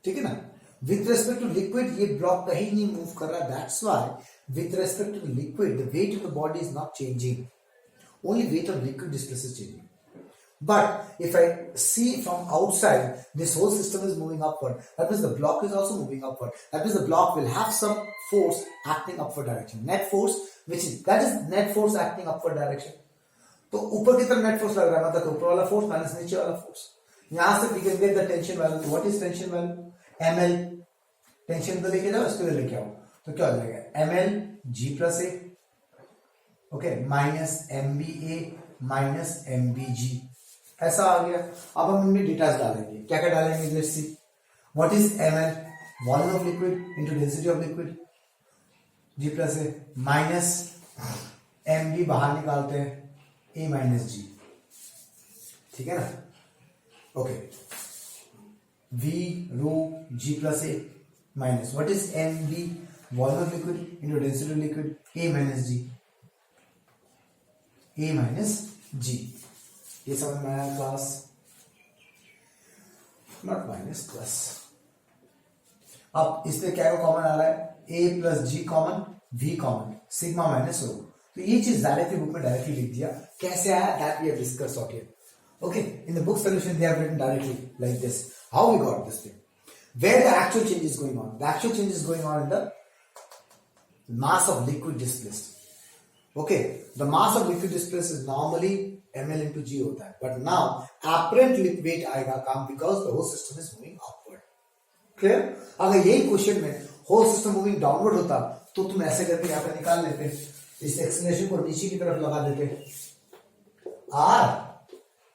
Speaker 1: ठीक है ना? विथ रेस्पेक्ट टू लिक्विड ये ब्लॉक कहीं नहीं मूव कर रहा, that's why with respect to the liquid, the weight of the body is not changing. Only weight of liquid displaces changing. But if I see from outside, this whole system is moving upward. That means the block is also moving upward. That means the block will have some force acting upward direction. Net force, that is net force acting upward direction. तो ऊपर की तरफ net force लग रहा है, मतलब ऊपर वाला फोर्स माइनस नीचे वाला फोर्स. यहां से we can get the tension value. What is tension value? ml. Tension को लेके जाओ, इसको लेके आओ, तो क्या हो जाएगा? ml g plus a, okay, minus mba minus mbg. ऐसा आ गया. अब हम इनमें डिटेल्स डालेंगे. क्या क्या डालेंगे? Let's see. What is ml? Volume of liquid into density of liquid, g plus a, minus mb बाहर निकालते हैं, a माइनस जी. ठीक है ना? Okay. v rho g plus a minus what is mb? Volume of liquid into density of liquid, a minus g, a minus g. ये समझ में आया क्लास? Not minus, plus. अब इसमें क्या कॉमन आ रहा है? a plus G common, v common, sigma minus rho. तो ये चीज डायरेक्टली बुक में डायरेक्टली लिख दिया. कैसे आया? That we have discussed out here. Okay, in the book solution they have written directly like this. How we got this thing? Where the actual change is going on? The actual change is going on in the mass of liquid displaced. Okay, the mass of liquid displaced is normally ml into g होता है, but now apparent weight आएगा काम, because the whole system is moving upward. Clear? अगर यही question में whole system moving downward होता तो तुम ऐसे करके यहाँ पे निकाल लेते, इस एक्सप्रेशन को नीचे की तरफ लगा देते, r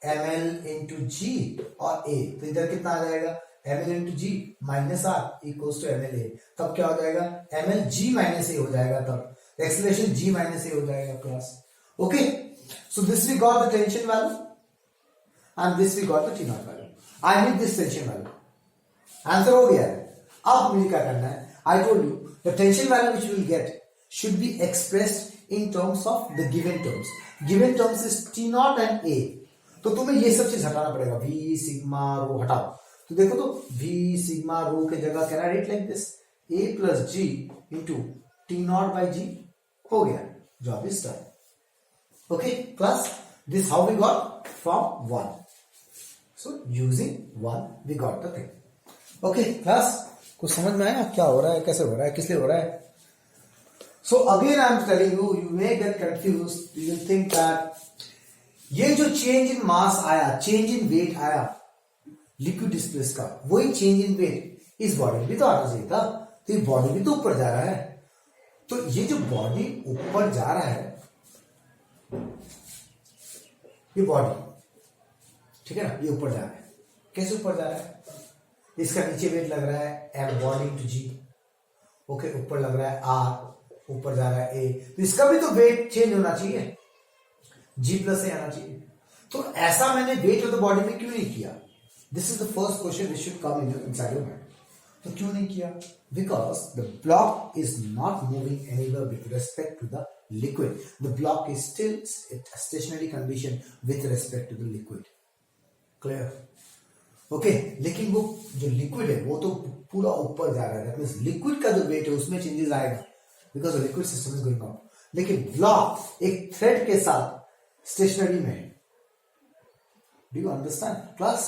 Speaker 1: ml इंटू जी और a. तो इधर कितना आ जाएगा? ml into G minus R equals to ml a. तब क्या हो जाएगा? ml g माइनस a हो जाएगा. तब एक्सप्रेशन g माइनस a हो जाएगा class. Okay, so this we got the tension value and this we got the T naught value. I need this tension value. Answer हो गया है. अब मुझे क्या करना है? I told you the tension value which we will get should be expressed in terms of the given terms. Given terms is T naught and A. तो तुम्हें ये सब चीज हटाना पड़ेगा. V सिग्मा रो हटाओ. तो देखो तो V सिग्मा रो के जगह can I write like this, A plus G into T naught by G. हो गया. Job is done. Okay class, this how we got from 1. So using 1 we got the thing. Okay class, कुछ समझ में आया क्या हो रहा है, कैसे हो रहा है, किस लिए हो रहा है? So again I am telling you, you may get confused. You will think that ये जो change in mass आया, change in weight आया liquid displace का, वही change in weight इस body में भी तो आना चाहिए था. तो ये body भी तो ऊपर जा रहा है. तो ये जो body ऊपर जा रहा है, ये body, ठीक है ना, ये ऊपर जा रहा है. कैसे ऊपर जा रहा है? इसका नीचे weight लग रहा है m body into g. Okay, ऊपर लग रहा है r, ऊपर जा रहा है a. तो इसका भी तो वेट चेंज होना चाहिए, g प्लस ए आना चाहिए. तो ऐसा मैंने वेट ऑफ द बॉडी में क्यों नहीं किया? This is the first question which should come inside your mind. तो क्यों नहीं किया? Because the block is not moving anywhere with respect to the liquid. The block is still stationary condition with respect to the liquid. Clear? Okay, लेकिन वो जो liquid है वो तो पूरा ऊपर जा रहा है. दैट मींस लिक्विड का जो वेट है उसमें चेंजेस आएगा, because the liquid system is going up. लेकिन ब्लॉक एक थ्रेड के साथ स्टेशनरी में है. Do you understand class?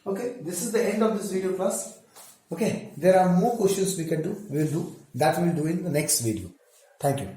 Speaker 1: Okay, this is the end of this video class. Okay, there are more questions we can do. We will do that. We will do in the next video. Thank you.